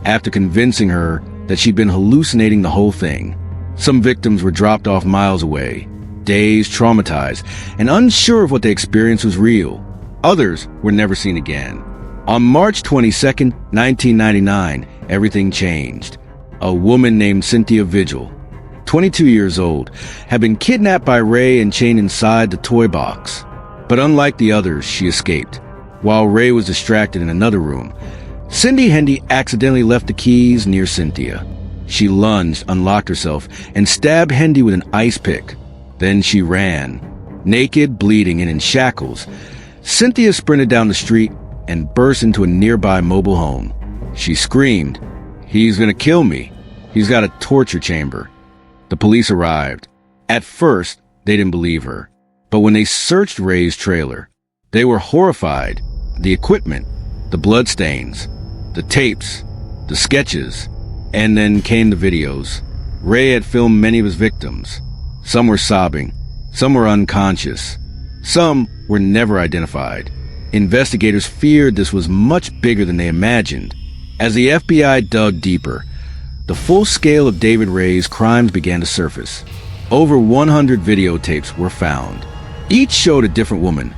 after convincing her that she'd been hallucinating the whole thing. Some victims were dropped off miles away, dazed, traumatized, and unsure if what they experienced was real. Others were never seen again. On March 22, 1999, everything changed. A woman named Cynthia Vigil, 22 years old, had been kidnapped by Ray and chained inside the toy box. But unlike the others, she escaped. While Ray was distracted in another room, Cindy Hendy accidentally left the keys near Cynthia. She lunged, unlocked herself, and stabbed Hendy with an ice pick. Then she ran. Naked, bleeding, and in shackles, Cynthia sprinted down the street and burst into a nearby mobile home. She screamed, "He's gonna kill me. He's got a torture chamber." The police arrived. At first, they didn't believe her. But when they searched Ray's trailer, they were horrified. The equipment, the bloodstains, the tapes, the sketches, and then came the videos. Ray had filmed many of his victims. Some were sobbing, some were unconscious, some were never identified. Investigators feared this was much bigger than they imagined. As the FBI dug deeper, the full scale of David Ray's crimes began to surface. Over 100 videotapes were found. Each showed a different woman,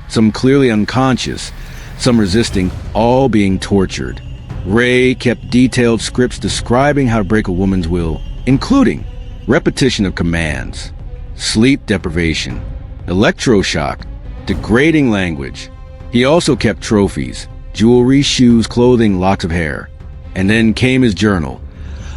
some clearly unconscious, some resisting, all being tortured. Ray kept detailed scripts describing how to break a woman's will, including repetition of commands, sleep deprivation, electroshock, degrading language. He also kept trophies, jewelry, shoes, clothing, locks of hair. And then came his journal.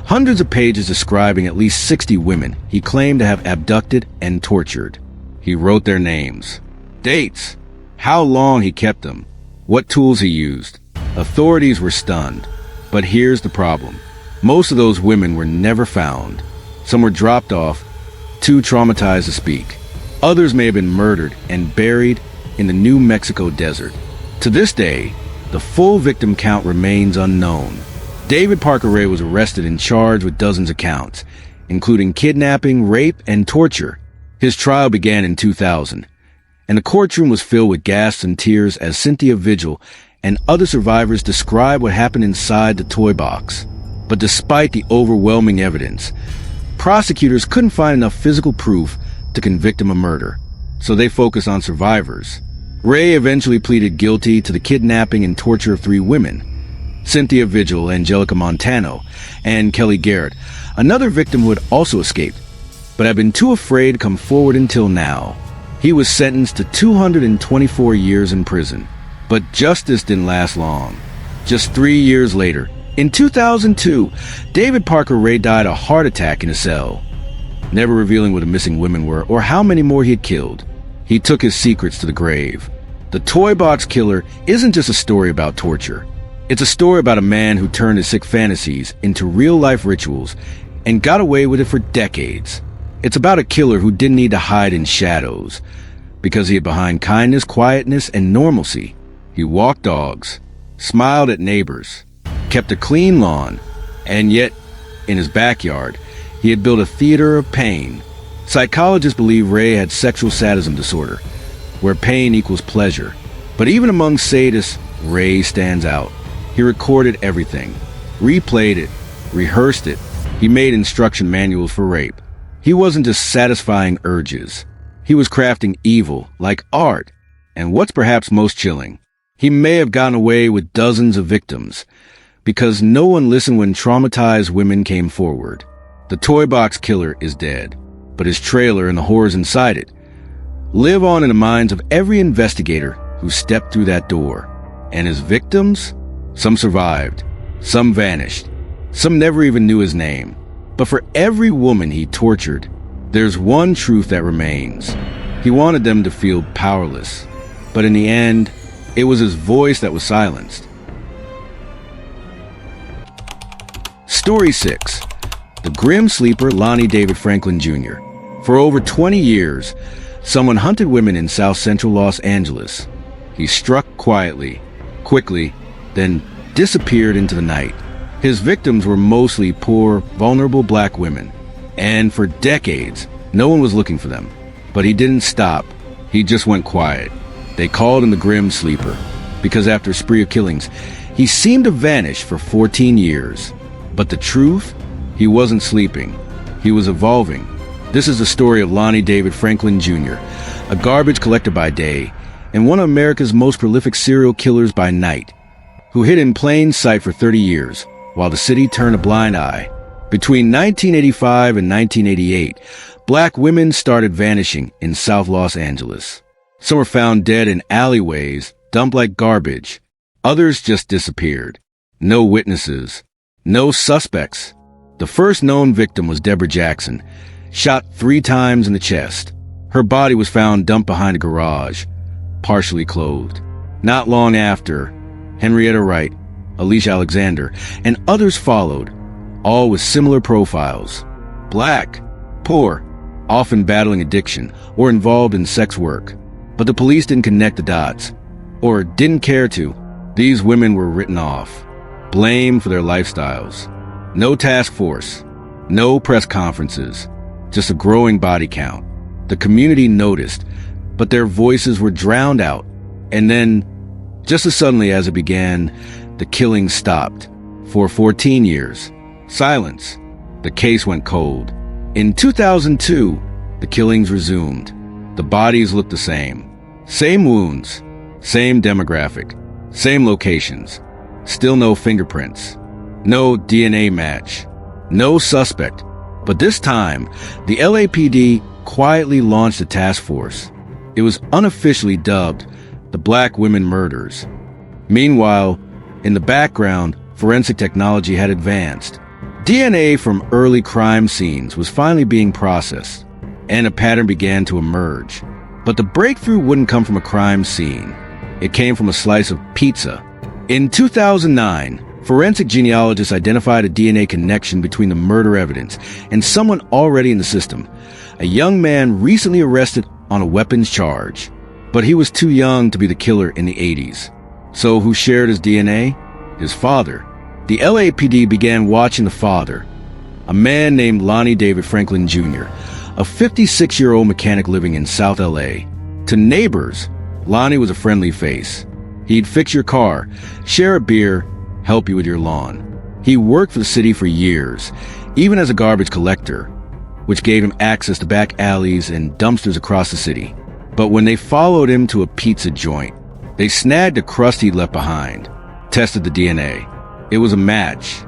Hundreds of pages describing at least 60 women he claimed to have abducted and tortured. He wrote their names, dates, how long he kept them, what tools he used. Authorities were stunned. But here's the problem. Most of those women were never found. Some were dropped off, too traumatized to speak. Others may have been murdered and buried in the New Mexico desert. To this day, the full victim count remains unknown. David Parker Ray was arrested and charged with dozens of counts, including kidnapping, rape, and torture. His trial began in 2000, and the courtroom was filled with gasps and tears as Cynthia Vigil and other survivors described what happened inside the toy box. But despite the overwhelming evidence, prosecutors couldn't find enough physical proof to convict him of murder, so they focused on survivors. Ray eventually pleaded guilty to the kidnapping and torture of 3 women, Cynthia Vigil, Angelica Montano, and Kelly Garrett, another victim who had also escaped, but had been too afraid to come forward until now. He was sentenced to 224 years in prison. But justice didn't last long. Just 3 years later, in 2002, David Parker Ray died of a heart attack in a cell, never revealing where the missing women were or how many more he had killed. He took his secrets to the grave. The Toy Box Killer isn't just a story about torture. It's a story about a man who turned his sick fantasies into real-life rituals and got away with it for decades. It's about a killer who didn't need to hide in shadows because he hid behind kindness, quietness, and normalcy. He walked dogs, smiled at neighbors, kept a clean lawn, and yet, in his backyard, he had built a theater of pain. Psychologists believe Ray had sexual sadism disorder, where pain equals pleasure. But even among sadists, Ray stands out. He recorded everything, replayed it, rehearsed it. He made instruction manuals for rape. He wasn't just satisfying urges. He was crafting evil like art. And what's perhaps most chilling, he may have gotten away with dozens of victims because no one listened when traumatized women came forward. The Toy Box Killer is dead, but his trailer and the horrors inside it live on in the minds of every investigator who stepped through that door. And his victims? Some survived. Some vanished. Some never even knew his name. But for every woman he tortured, there's one truth that remains. He wanted them to feel powerless. But in the end, it was his voice that was silenced. Story 6. The Grim Sleeper Lonnie David Franklin Jr. For over 20 years, someone hunted women in South Central Los Angeles. He struck quietly, quickly, then disappeared into the night. His victims were mostly poor, vulnerable black women. And for decades, no one was looking for them. But he didn't stop. He just went quiet. They called him the Grim Sleeper, because after a spree of killings, he seemed to vanish for 14 years. But the truth? He wasn't sleeping. He was evolving. This is the story of Lonnie David Franklin Jr., a garbage collector by day, and one of America's most prolific serial killers by night, who hid in plain sight for 30 years, while the city turned a blind eye. Between 1985 and 1988, black women started vanishing in South Los Angeles. Some were found dead in alleyways, dumped like garbage. Others just disappeared. No witnesses. No suspects. The first known victim was Deborah Jackson, shot 3 times in the chest. Her body was found dumped behind a garage, partially clothed. Not long after, Henrietta Wright, Alicia Alexander, and others followed, all with similar profiles. Black, poor, often battling addiction or involved in sex work. But the police didn't connect the dots, or didn't care to. These women were written off, blamed for their lifestyles. No task force, no press conferences, just a growing body count. The community noticed, but their voices were drowned out. And then, just as suddenly as it began, the killings stopped. For 14 years. Silence. The case went cold. In 2002, the killings resumed. The bodies looked the same. Same wounds, same demographic, same locations. Still no fingerprints. No DNA match. No suspect. But this time, the LAPD quietly launched a task force. It was unofficially dubbed the Black Women Murders. Meanwhile, in the background, forensic technology had advanced. DNA from early crime scenes was finally being processed, and a pattern began to emerge. But the breakthrough wouldn't come from a crime scene. It came from a slice of pizza. In 2009, forensic genealogists identified a DNA connection between the murder evidence and someone already in the system, a young man recently arrested on a weapons charge. But he was too young to be the killer in the 80s. So who shared his DNA? His father. The LAPD began watching the father, a man named Lonnie David Franklin Jr., a 56-year-old mechanic living in South LA. To neighbors, Lonnie was a friendly face. He'd fix your car, share a beer, help you with your lawn. He worked for the city for years, even as a garbage collector, which gave him access to back alleys and dumpsters across the city. But when they followed him to a pizza joint, they snagged a crust he'd left behind, tested the DNA. It was a match.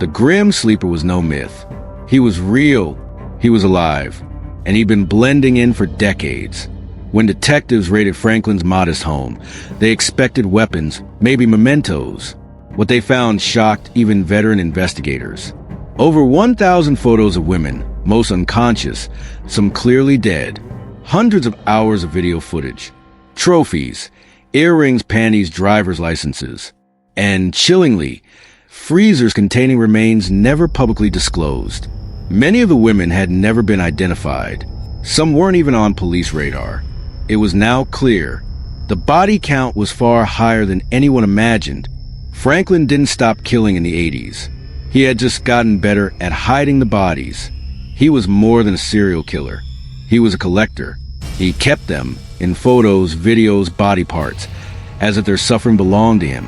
The Grim Sleeper was no myth. He was real. He was alive. And he'd been blending in for decades. When detectives raided Franklin's modest home, they expected weapons, maybe mementos. What they found shocked even veteran investigators. Over 1,000 photos of women, most unconscious, some clearly dead. Hundreds of hours of video footage. Trophies, earrings, panties, driver's licenses. And chillingly, freezers containing remains never publicly disclosed. Many of the women had never been identified. Some weren't even on police radar. It was now clear. The body count was far higher than anyone imagined. Franklin didn't stop killing in the 80s. He had just gotten better at hiding the bodies. He was more than a serial killer. He was a collector. He kept them in photos, videos, body parts, as if their suffering belonged to him.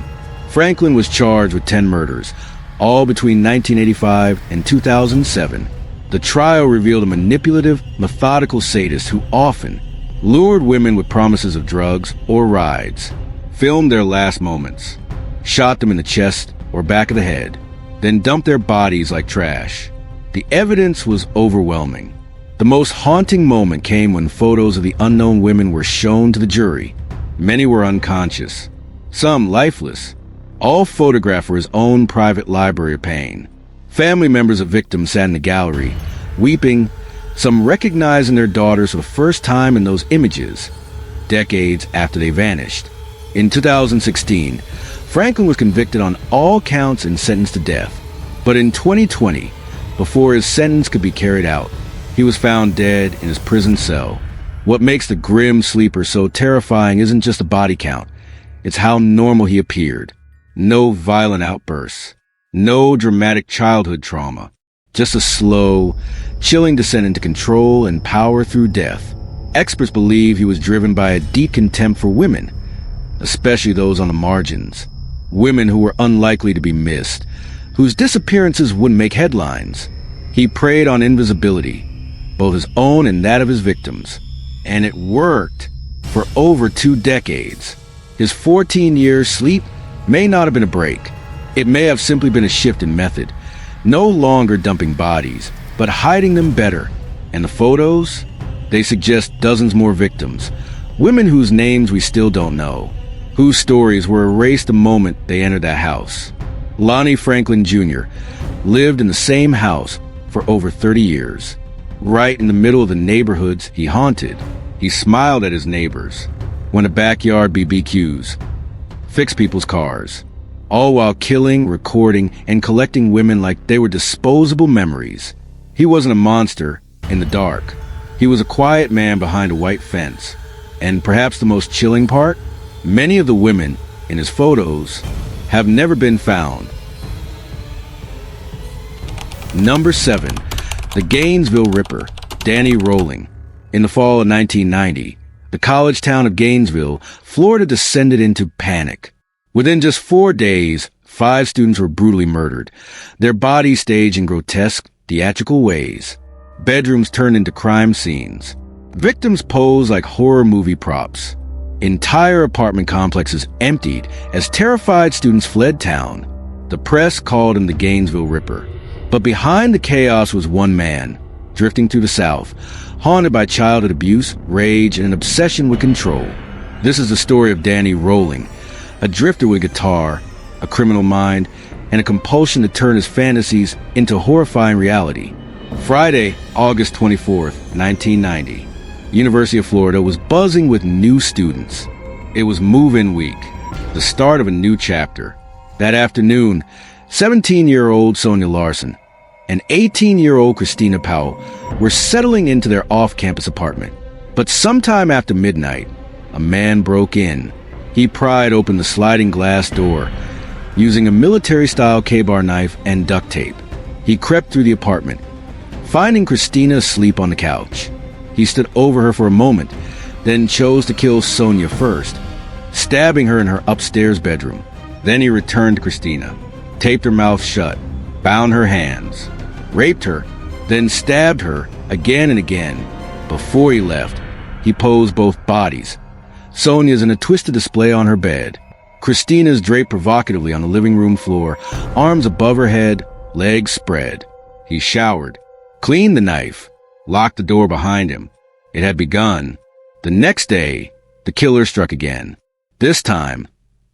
Franklin was charged with 10 murders, all between 1985 and 2007. The trial revealed a manipulative, methodical sadist who often lured women with promises of drugs or rides, filmed their last moments, shot them in the chest or back of the head, then dumped their bodies like trash. The evidence was overwhelming. The most haunting moment came when photos of the unknown women were shown to the jury. Many were unconscious, some lifeless, all photographed for his own private library of pain. Family members of victims sat in the gallery, weeping, some recognizing their daughters for the first time in those images, decades after they vanished. In 2016, Franklin was convicted on all counts and sentenced to death. But in 2020, before his sentence could be carried out, he was found dead in his prison cell. What makes the grim sleeper so terrifying isn't just the body count, it's how normal he appeared. No violent outbursts, no dramatic childhood trauma, just a slow, chilling descent into control and power through death. Experts believe he was driven by a deep contempt for women, especially those on the margins. Women who were unlikely to be missed, whose disappearances wouldn't make headlines. He preyed on invisibility, both his own and that of his victims. And it worked for over 2 decades. His 14 years sleep may not have been a break. It may have simply been a shift in method. No longer dumping bodies, but hiding them better. And the photos? They suggest dozens more victims. Women whose names we still don't know, whose stories were erased the moment they entered that house. Lonnie Franklin Jr. lived in the same house for over 30 years. Right in the middle of the neighborhoods he haunted. He smiled at his neighbors, went to backyard BBQs, fixed people's cars, all while killing, recording, and collecting women like they were disposable memories. He wasn't a monster in the dark. He was a quiet man behind a white fence. And perhaps the most chilling part? Many of the women in his photos have never been found. Number 7. The Gainesville Ripper, Danny Rolling. In the fall of 1990, the college town of Gainesville, Florida descended into panic. Within just 4 days, 5 students were brutally murdered, their bodies staged in grotesque, theatrical ways. Bedrooms turned into crime scenes. Victims posed like horror movie props. Entire apartment complexes emptied as terrified students fled town. The press called him the Gainesville Ripper. But behind the chaos was one man, drifting through the South, haunted by childhood abuse, rage, and an obsession with control. This is the story of Danny Rolling, a drifter with a guitar, a criminal mind, and a compulsion to turn his fantasies into horrifying reality. Friday, August 24th, 1990. University of Florida was buzzing with new students. It was move-in week, the start of a new chapter. That afternoon, 17-year-old Sonia Larson and 18-year-old Christina Powell were settling into their off-campus apartment. But sometime after midnight, a man broke in. He pried open the sliding glass door, using a military-style K-bar knife and duct tape. He crept through the apartment, finding Christina asleep on the couch. He stood over her for a moment, then chose to kill Sonia first, stabbing her in her upstairs bedroom. Then he returned to Christina, taped her mouth shut, bound her hands, raped her, then stabbed her again and again. Before he left, he posed both bodies. Sonia's in a twisted display on her bed. Christina's draped provocatively on the living room floor, arms above her head, legs spread. He showered, cleaned the knife, locked the door behind him. It had begun. The next day, the killer struck again. This time,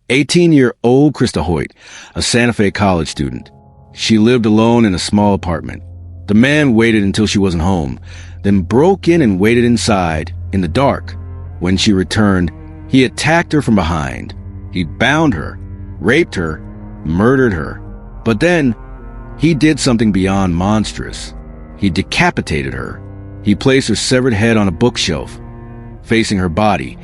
18-year-old Krista Hoyt, a Santa Fe college student. She lived alone in a small apartment. The man waited until she wasn't home, then broke in and waited inside, in the dark. When she returned, he attacked her from behind. He bound her, raped her, murdered her. But then, he did something beyond monstrous. He decapitated her. He placed her severed head on a bookshelf, facing her body,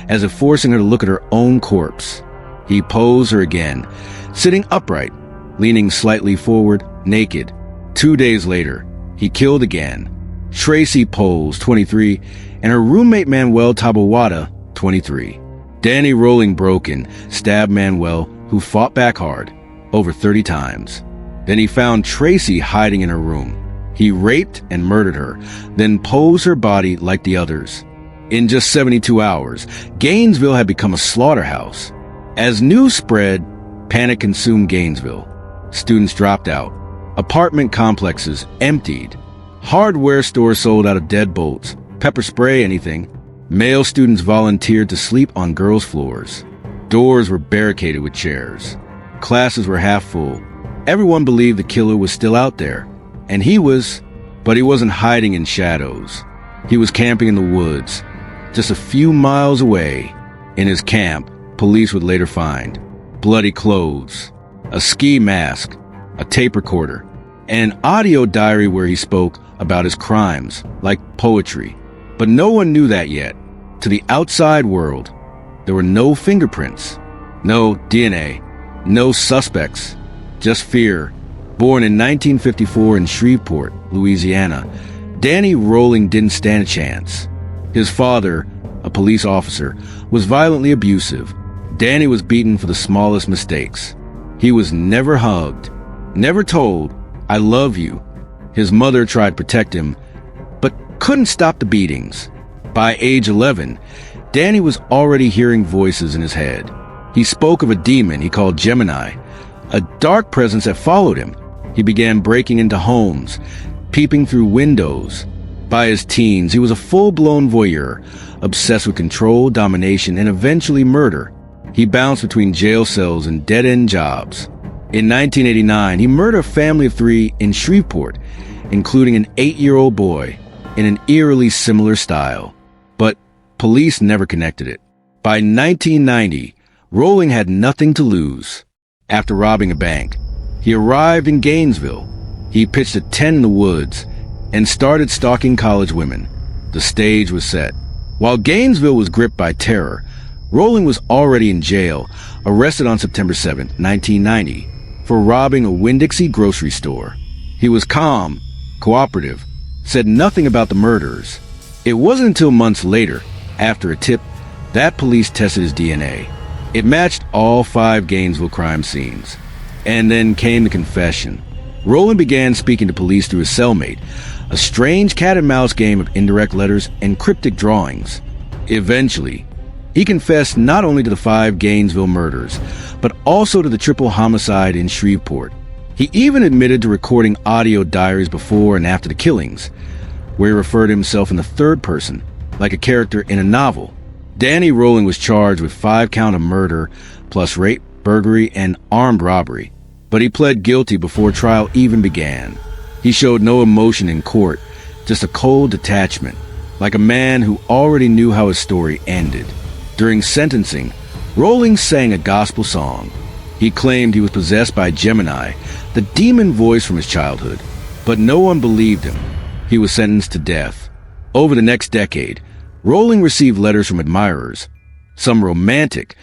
as if forcing her to look at her own corpse. He posed her again, sitting upright, leaning slightly forward, naked. 2 days later, he killed again. Tracy Poles, 23, and her roommate Manuel Tabawada, 23. Danny Rolling broke in, stabbed Manuel, who fought back hard, over 30 times. Then he found Tracy hiding in her room. He raped and murdered her, then posed her body like the others. In just 72 hours, Gainesville had become a slaughterhouse. As news spread, panic consumed Gainesville. Students dropped out. Apartment complexes emptied. Hardware stores sold out of deadbolts, pepper spray, anything. Male students volunteered to sleep on girls' floors. Doors were barricaded with chairs. Classes were half full. Everyone believed the killer was still out there. And he was, but he wasn't hiding in shadows. He was camping in the woods, just a few miles away. In his camp, police would later find bloody clothes, a ski mask, a tape recorder, and an audio diary where he spoke about his crimes, like poetry. But no one knew that yet. To the outside world, there were no fingerprints, no DNA, no suspects, just fear. Born in 1954 in Shreveport, Louisiana, Danny Rolling didn't stand a chance. His father, a police officer, was violently abusive. Danny was beaten for the smallest mistakes. He was never hugged, never told, "I love you." His mother tried to protect him, but couldn't stop the beatings. By age 11, Danny was already hearing voices in his head. He spoke of a demon he called Gemini, a dark presence that followed him. He began breaking into homes, peeping through windows. By his teens, he was a full-blown voyeur, obsessed with control, domination, and eventually murder. He bounced between jail cells and dead-end jobs. In 1989, he murdered a family of 3 in Shreveport, including an 8-year-old boy, in an eerily similar style. But police never connected it. By 1990, Rolling had nothing to lose. After robbing a bank, he arrived in Gainesville. He pitched a tent in the woods and started stalking college women. The stage was set. While Gainesville was gripped by terror, Rolling was already in jail, arrested on September 7, 1990, for robbing a Winn-Dixie grocery store. He was calm, cooperative, said nothing about the murders. It wasn't until months later, after a tip, that police tested his DNA. It matched all 5 Gainesville crime scenes. And then came the confession. Rolling began speaking to police through his cellmate, a strange cat-and-mouse game of indirect letters and cryptic drawings. Eventually, he confessed not only to the 5 Gainesville murders, but also to the triple homicide in Shreveport. He even admitted to recording audio diaries before and after the killings, where he referred to himself in the third person, like a character in a novel. Danny Rolling was charged with 5 counts of murder, plus rape, burglary, and armed robbery. But he pled guilty before trial even began. He showed no emotion in court, just a cold detachment, like a man who already knew how his story ended. During sentencing, Rolling sang a gospel song. He claimed he was possessed by Gemini, the demon voice from his childhood, but no one believed him. He was sentenced to death. Over the next decade, Rolling received letters from admirers, some romantic,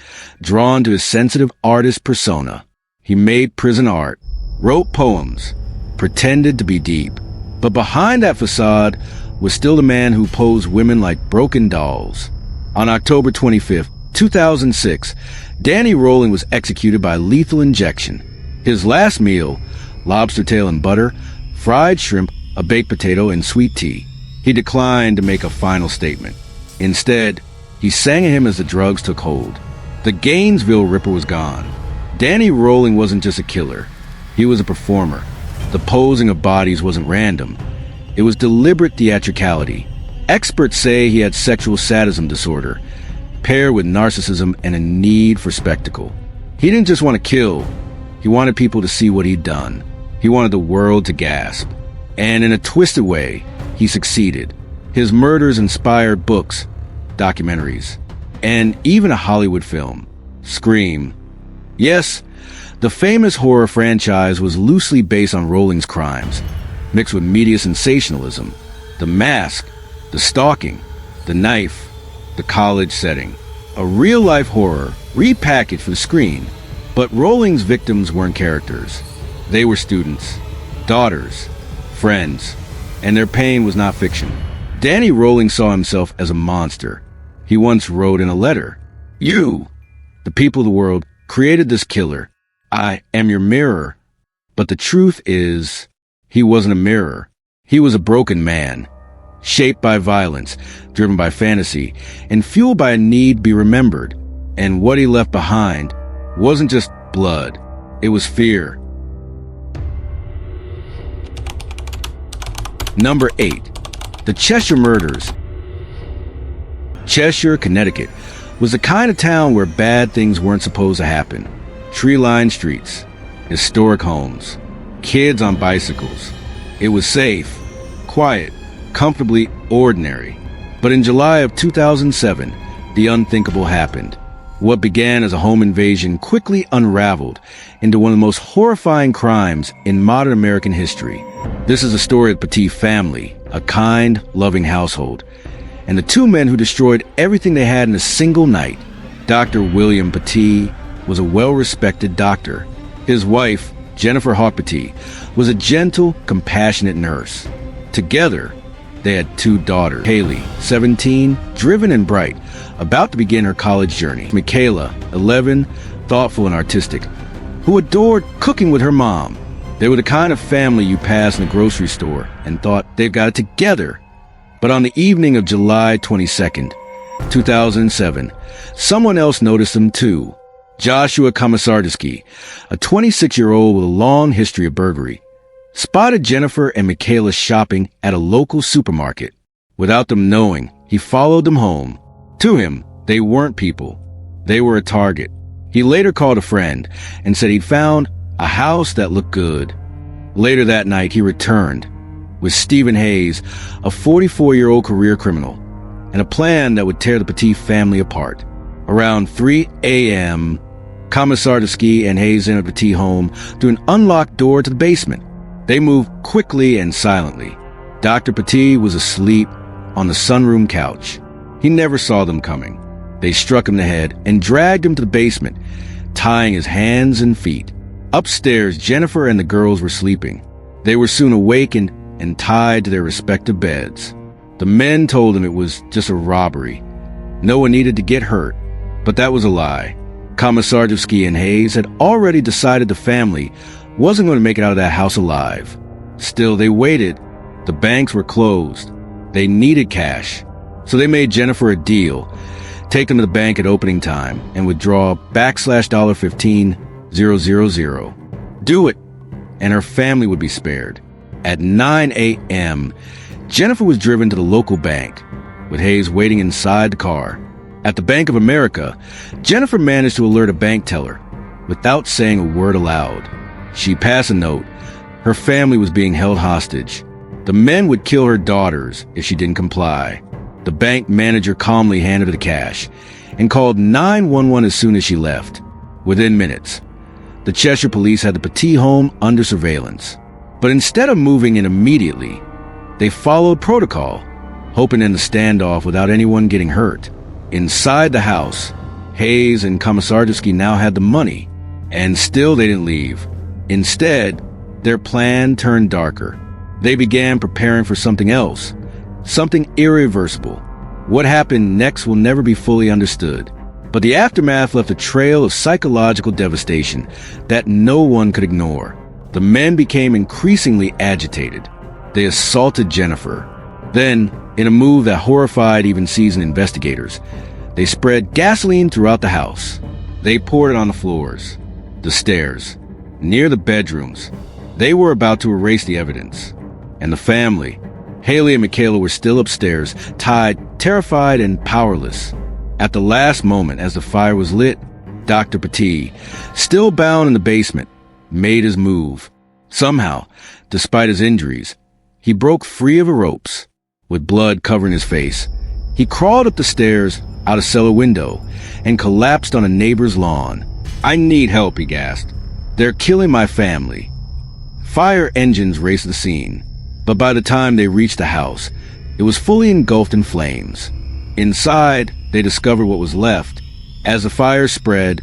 drawn to his sensitive artist persona. He made prison art, wrote poems, pretended to be deep. But behind that facade was still the man who posed women like broken dolls. On October 25, 2006, Danny Rolling was executed by lethal injection. His last meal, lobster tail and butter, fried shrimp, a baked potato, and sweet tea. He declined to make a final statement. Instead, he sang a hymn as the drugs took hold. The Gainesville Ripper was gone. Danny Rolling wasn't just a killer. He was a performer. The posing of bodies wasn't random. It was deliberate theatricality. Experts say he had sexual sadism disorder, paired with narcissism and a need for spectacle. He didn't just want to kill. He wanted people to see what he'd done. He wanted the world to gasp. And in a twisted way, he succeeded. His murders inspired books, documentaries, and even a Hollywood film, Scream. Yes, the famous horror franchise was loosely based on Rolling's crimes, mixed with media sensationalism, the mask, the stalking, the knife, the college setting. A real-life horror repackaged for the screen. But Rolling's victims weren't characters. They were students, daughters, friends, and their pain was not fiction. Danny Rolling saw himself as a monster. He once wrote in a letter, "You, the people of the world, created this killer. I am your mirror." But the truth is, he wasn't a mirror. He was a broken man, shaped by violence, driven by fantasy, and fueled by a need to be remembered. And what he left behind wasn't just blood, it was fear. Number 8. The Cheshire Murders. Cheshire, Connecticut, was the kind of town where bad things weren't supposed to happen. Tree-lined streets, historic homes, kids on bicycles. It was safe, quiet, comfortably ordinary. But in July of 2007, the unthinkable happened. What began as a home invasion quickly unraveled into one of the most horrifying crimes in modern American history. This is the story of the Petit family, a kind, loving household, and the two men who destroyed everything they had in a single night. Dr. William Petit was a well-respected doctor. His wife, Jennifer Hawk Petit, was a gentle, compassionate nurse. Together, they had two daughters, Haley, 17, driven and bright, about to begin her college journey. Michaela, 11, thoughtful and artistic, who adored cooking with her mom. They were the kind of family you pass in the grocery store and thought they've got it together. But on the evening of July 22nd, 2007, someone else noticed them too. Joshua Komisarski, a 26-year-old with a long history of burglary, spotted Jennifer and Michaela shopping at a local supermarket. Without them knowing, he followed them home. To him, they weren't people. They were a target. He later called a friend and said he'd found a house that looked good. Later that night, he returned with Stephen Hayes, a 44-year-old career criminal, and a plan that would tear the Petit family apart. Around 3 a.m., Komisarski and Hayes entered the Petit home through an unlocked door to the basement. They moved quickly and silently. Dr. Petit was asleep on the sunroom couch. He never saw them coming. They struck him in the head and dragged him to the basement, tying his hands and feet. Upstairs, Jennifer and the girls were sleeping. They were soon awakened and tied to their respective beds. The men told them it was just a robbery. No one needed to get hurt. But that was a lie. Komisarski and Hayes had already decided the family wasn't going to make it out of that house alive. Still, they waited. The banks were closed. They needed cash. So they made Jennifer a deal. Take them to the bank at opening time and withdraw $$150,000. Do it, and her family would be spared. At 9 a.m., Jennifer was driven to the local bank, with Hayes waiting inside the car. At the Bank of America, Jennifer managed to alert a bank teller without saying a word aloud. She passed a note. Her family was being held hostage. The men would kill her daughters if she didn't comply. The bank manager calmly handed her the cash and called 911 as soon as she left. Within minutes, the Cheshire police had the Petit home under surveillance. But instead of moving in immediately, they followed protocol, hoping to end the standoff without anyone getting hurt. Inside the house, Hayes and Komisarski now had the money, and still they didn't leave. Instead, their plan turned darker. They began preparing for something else, something irreversible. What happened next will never be fully understood, but the aftermath left a trail of psychological devastation that no one could ignore. The men became increasingly agitated. They assaulted Jennifer. Then, in a move that horrified even seasoned investigators, they spread gasoline throughout the house. They poured it on the floors, the stairs, near the bedrooms. They were about to erase the evidence. And the family, Haley and Michaela, were still upstairs, tied, terrified, and powerless. At the last moment, as the fire was lit, Dr. Petit, still bound in the basement, made his move. Somehow, despite his injuries, he broke free of the ropes. With blood covering his face, he crawled up the stairs, out a cellar window, and collapsed on a neighbor's lawn. "I need help," he gasped. "They're killing my family." Fire engines raced the scene, but by the time they reached the house, it was fully engulfed in flames. Inside, they discovered what was left. As the fire spread,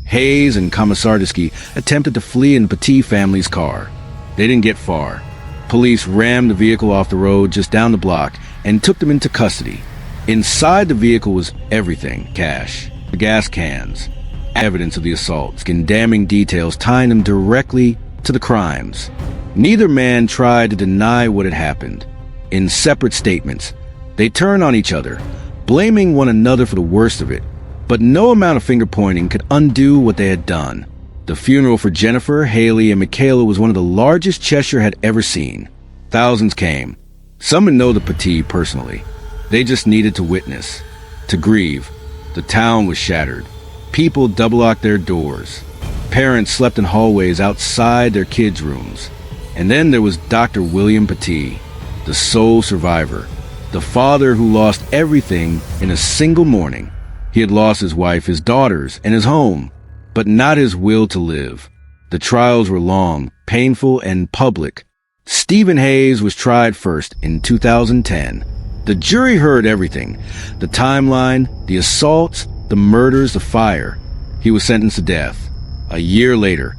Hayes and Komisarski attempted to flee in the Petit family's car. They didn't get far. Police rammed the vehicle off the road just down the block and took them into custody. Inside the vehicle was everything: cash, gas cans, evidence of the assaults, and damning details tying them directly to the crimes. Neither man tried to deny what had happened. In separate statements, they turned on each other, blaming one another for the worst of it. But no amount of finger-pointing could undo what they had done. The funeral for Jennifer, Haley, and Michaela was one of the largest Cheshire had ever seen. Thousands came. Some would know the Petit personally. They just needed to witness, to grieve. The town was shattered. People double-locked their doors. Parents slept in hallways outside their kids' rooms. And then there was Dr. William Petit, the sole survivor, the father who lost everything in a single morning. He had lost his wife, his daughters, and his home, but not his will to live. The trials were long, painful, and public. Stephen Hayes was tried first in 2010. The jury heard everything: the timeline, the assaults, the murders, the fire. He was sentenced to death. A year later,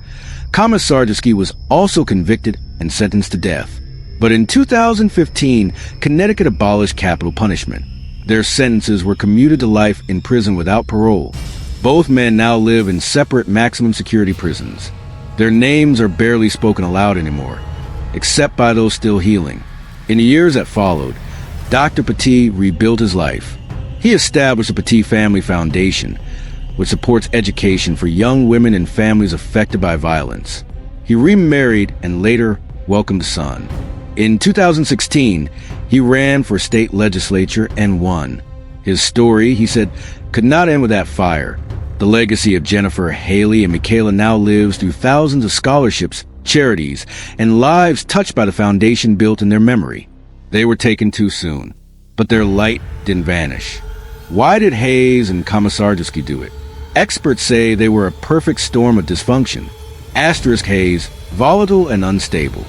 Komisarjevsky was also convicted and sentenced to death. But in 2015, Connecticut abolished capital punishment. Their sentences were commuted to life in prison without parole. Both men now live in separate maximum security prisons. Their names are barely spoken aloud anymore, except by those still healing. In the years that followed, Dr. Petit rebuilt his life. He established the Petit Family Foundation, which supports education for young women and families affected by violence. He remarried and later welcomed a son. In 2016, he ran for state legislature and won. His story, he said, could not end with that fire. The legacy of Jennifer, Haley, and Michaela now lives through thousands of scholarships, charities, and lives touched by the foundation built in their memory. They were taken too soon, but their light didn't vanish. Why did Hayes and Komisarjevsky do it? Experts say they were a perfect storm of dysfunction. Asterisk Hayes, volatile and unstable.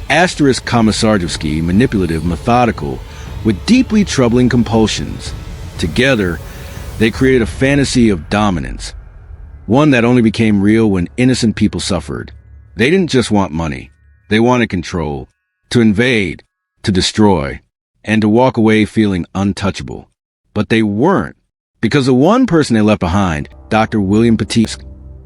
Asterisk Komisarjevsky, manipulative, methodical, with deeply troubling compulsions. Together, they created a fantasy of dominance, one that only became real when innocent people suffered. They didn't just want money. They wanted control, to invade, to destroy, and to walk away feeling untouchable. But they weren't, because the one person they left behind, Dr. William Petit,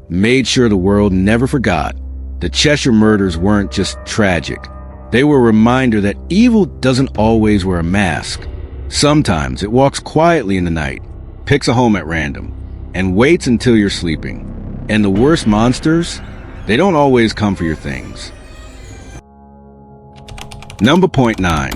made sure the world never forgot. The Cheshire murders weren't just tragic. They were a reminder that evil doesn't always wear a mask. Sometimes it walks quietly in the night, picks a home at random, and waits until you're sleeping. And the worst monsters, they don't always come for your things. Number 9.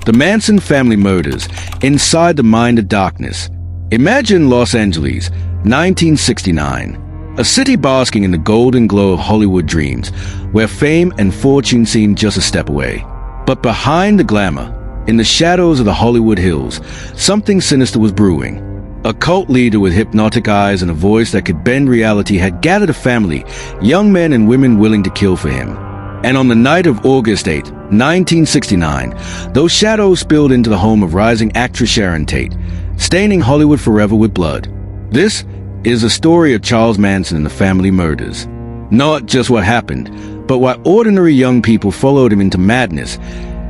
The Manson family murders inside the mind of darkness. Imagine Los Angeles, 1969. A city basking in the golden glow of Hollywood dreams, where fame and fortune seemed just a step away. But behind the glamour, in the shadows of the Hollywood hills, something sinister was brewing. A cult leader with hypnotic eyes and a voice that could bend reality had gathered a family, young men and women willing to kill for him. And on the night of August 8, 1969, those shadows spilled into the home of rising actress Sharon Tate, staining Hollywood forever with blood. This is the story of Charles Manson and the family murders. Not just what happened, but why ordinary young people followed him into madness,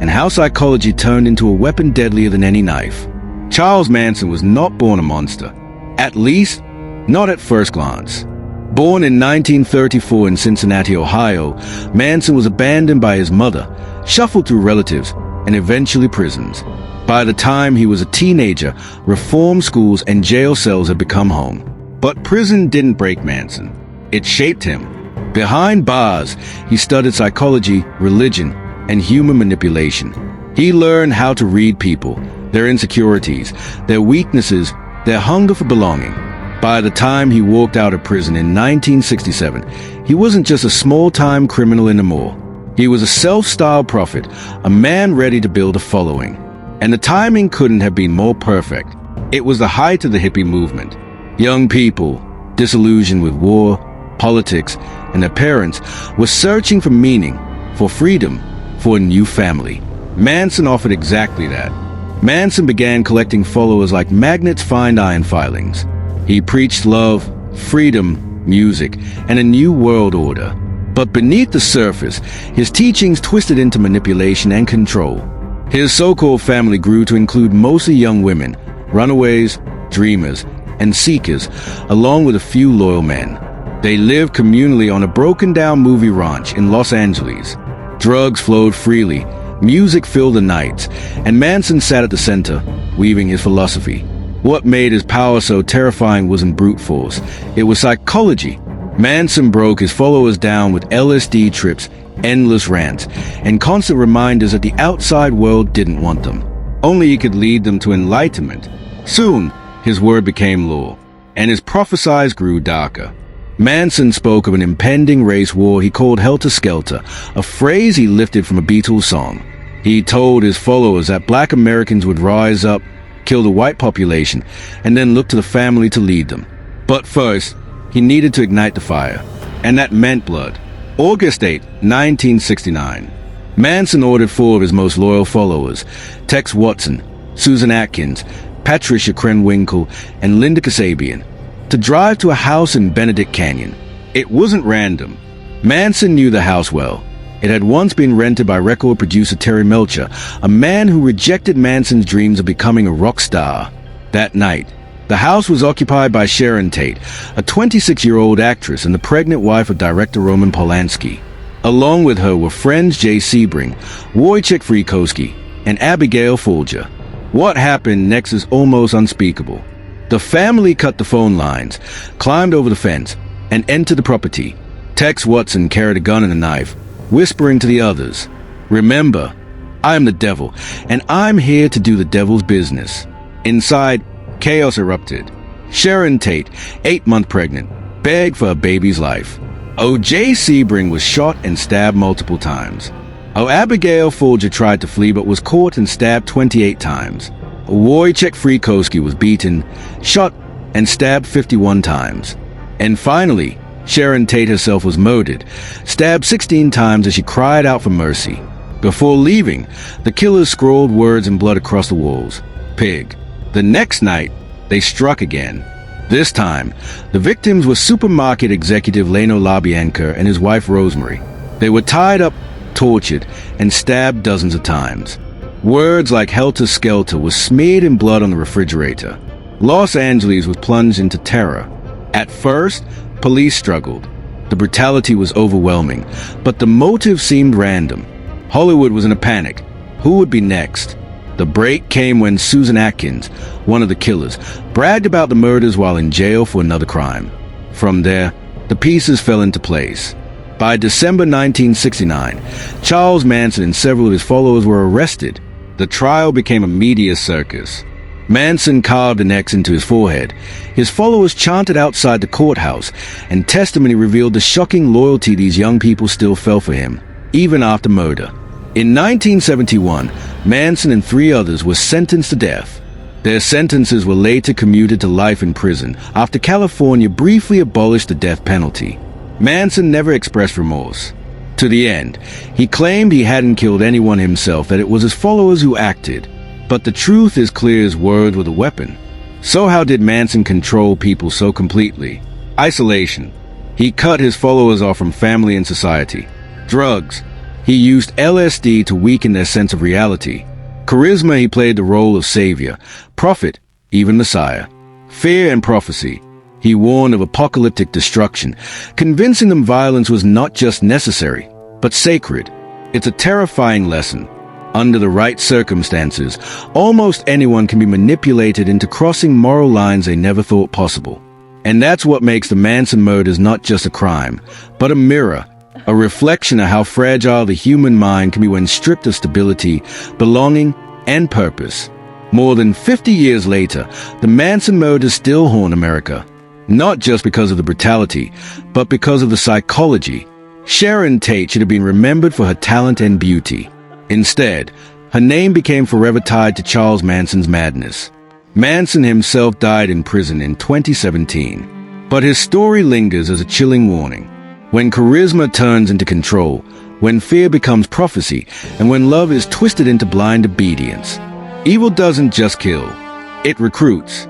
and how psychology turned into a weapon deadlier than any knife. Charles Manson was not born a monster. At least, not at first glance. Born in 1934 in Cincinnati, Ohio, Manson was abandoned by his mother, shuffled through relatives, and eventually prisons. By the time he was a teenager, reform schools and jail cells had become home. But prison didn't break Manson. It shaped him. Behind bars, he studied psychology, religion, and human manipulation. He learned how to read people, their insecurities, their weaknesses, their hunger for belonging. By the time he walked out of prison in 1967, he wasn't just a small-time criminal anymore. He was a self-styled prophet, a man ready to build a following. And the timing couldn't have been more perfect. It was the height of the hippie movement. Young people, disillusioned with war, politics, and their parents, were searching for meaning, for freedom, for a new family. Manson offered exactly that. Manson began collecting followers like magnets find iron filings. He preached love, freedom, music, and a new world order. But beneath the surface, his teachings twisted into manipulation and control. His so-called family grew to include mostly young women, runaways, dreamers, and seekers, along with a few loyal men. They lived communally on a broken-down movie ranch in Los Angeles. Drugs flowed freely, music filled the nights, and Manson sat at the center, weaving his philosophy. What made his power so terrifying wasn't brute force. It was psychology. Manson broke his followers down with LSD trips, endless rants, and constant reminders that the outside world didn't want them. Only he could lead them to enlightenment. Soon, his word became law, and his prophecies grew darker. Manson spoke of an impending race war he called helter-skelter, a phrase he lifted from a Beatles song. He told his followers that black Americans would rise up, kill the white population, and then look to the family to lead them. But first, he needed to ignite the fire, and that meant blood. August 8, 1969. Manson ordered 4 of his most loyal followers, Tex Watson, Susan Atkins, Patricia Krenwinkel, and Linda Kasabian, to drive to a house in Benedict Canyon. It wasn't random. Manson knew the house well. It had once been rented by record producer Terry Melcher, a man who rejected Manson's dreams of becoming a rock star. That night, the house was occupied by Sharon Tate, a 26-year-old actress and the pregnant wife of director Roman Polanski. Along with her were friends Jay Sebring, Wojciech Frykowski, and Abigail Folger. What happened next is almost unspeakable. The family cut the phone lines, climbed over the fence, and entered the property. Tex Watson carried a gun and a knife, whispering to the others, "Remember, I'm the devil, and I'm here to do the devil's business." Inside, chaos erupted. Sharon Tate, 8 months pregnant, begged for her baby's life. O.J. Sebring was shot and stabbed multiple times. Abigail Folger tried to flee but was caught and stabbed 28 times. Wojciech Frykowski was beaten, shot, and stabbed 51 times. And finally, Sharon Tate herself was murdered, stabbed 16 times as she cried out for mercy. Before leaving, the killers scrawled words in blood across the walls. Pig. The next night, they struck again. This time, the victims were supermarket executive Leno Labianca and his wife Rosemary. They were tied up, tortured, and stabbed dozens of times. Words like helter-skelter were smeared in blood on the refrigerator. Los Angeles was plunged into terror. At first, police struggled. The brutality was overwhelming, but the motive seemed random. Hollywood was in a panic. Who would be next? The break came when Susan Atkins, one of the killers, bragged about the murders while in jail for another crime. From there, the pieces fell into place. By December 1969, Charles Manson and several of his followers were arrested. The trial became a media circus. Manson carved an X into his forehead. His followers chanted outside the courthouse, and testimony revealed the shocking loyalty these young people still felt for him, even after murder. In 1971, Manson and 3 others were sentenced to death. Their sentences were later commuted to life in prison after California briefly abolished the death penalty. Manson never expressed remorse. To the end, he claimed he hadn't killed anyone himself, that it was his followers who acted. But the truth is clear as words with a weapon. So how did Manson control people so completely? Isolation. He cut his followers off from family and society. Drugs. He used LSD to weaken their sense of reality. Charisma, he played the role of savior, prophet, even messiah. Fear and prophecy. He warned of apocalyptic destruction, convincing them violence was not just necessary, but sacred. It's a terrifying lesson. Under the right circumstances, almost anyone can be manipulated into crossing moral lines they never thought possible. And that's what makes the Manson murders not just a crime, but a mirror, a reflection of how fragile the human mind can be when stripped of stability, belonging, and purpose. More than 50 years later, the Manson murders still haunt America. Not just because of the brutality, but because of the psychology. Sharon Tate should have been remembered for her talent and beauty. Instead, her name became forever tied to Charles Manson's madness. Manson himself died in prison in 2017. But his story lingers as a chilling warning. When charisma turns into control, when fear becomes prophecy, and when love is twisted into blind obedience, evil doesn't just kill, it recruits.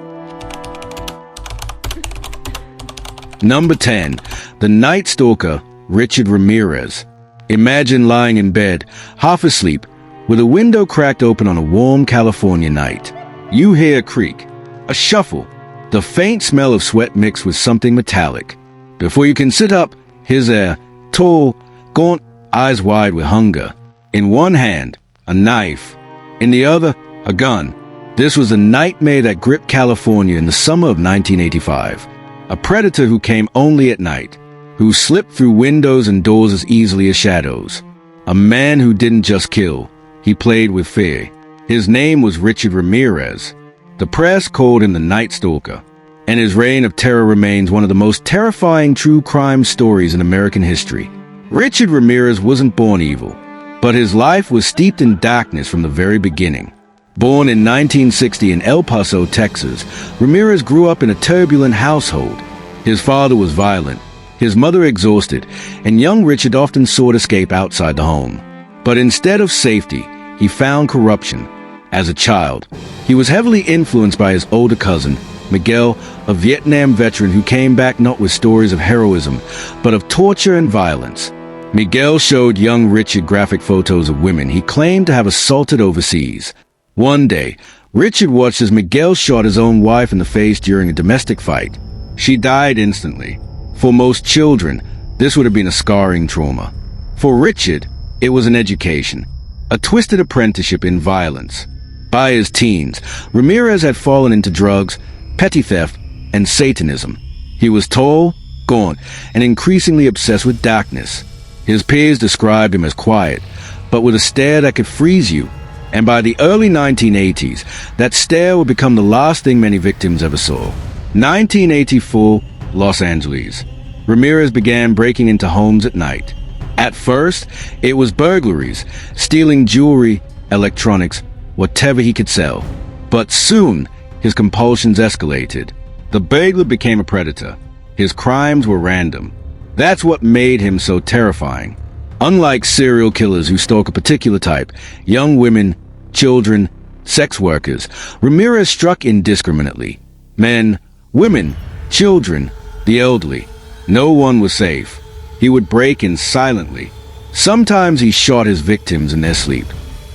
Number 10. The Night Stalker, Richard Ramirez. Imagine lying in bed, half asleep, with a window cracked open on a warm California night. You hear a creak, a shuffle, the faint smell of sweat mixed with something metallic. Before you can sit up, here's there, tall, gaunt, eyes wide with hunger. In one hand, a knife. In the other, a gun. This was the nightmare that gripped California in the summer of 1985. A predator who came only at night, who slipped through windows and doors as easily as shadows. A man who didn't just kill, he played with fear. His name was Richard Ramirez. The press called him the Night Stalker. and his reign of terror remains one of the most terrifying true crime stories in American history. Richard Ramirez wasn't born evil, but his life was steeped in darkness from the very beginning. Born in 1960 in El Paso, Texas, Ramirez grew up in a turbulent household. His father was violent, his mother exhausted, and young Richard often sought escape outside the home. But instead of safety, he found corruption. As a child, he was heavily influenced by his older cousin, Miguel, a Vietnam veteran who came back not with stories of heroism, but of torture and violence. Miguel showed young Richard graphic photos of women he claimed to have assaulted overseas. One day, Richard watched as Miguel shot his own wife in the face during a domestic fight. She died instantly. For most children, this would have been a scarring trauma. For Richard, it was an education, a twisted apprenticeship in violence. By his teens, Ramirez had fallen into drugs, petty theft, and Satanism. He was tall, gaunt, and increasingly obsessed with darkness. His peers described him as quiet, but with a stare that could freeze you. And by the early 1980s, that stare would become the last thing many victims ever saw. 1984, Los Angeles. Ramirez began breaking into homes at night. At first, it was burglaries, stealing jewelry, electronics, whatever he could sell. But soon, his compulsions escalated. The burglar became a predator. His crimes were random. That's what made him so terrifying. Unlike serial killers who stalk a particular type, young women, children, sex workers, Ramirez struck indiscriminately. Men, women, children, the elderly. No one was safe. He would break in silently. Sometimes he shot his victims in their sleep.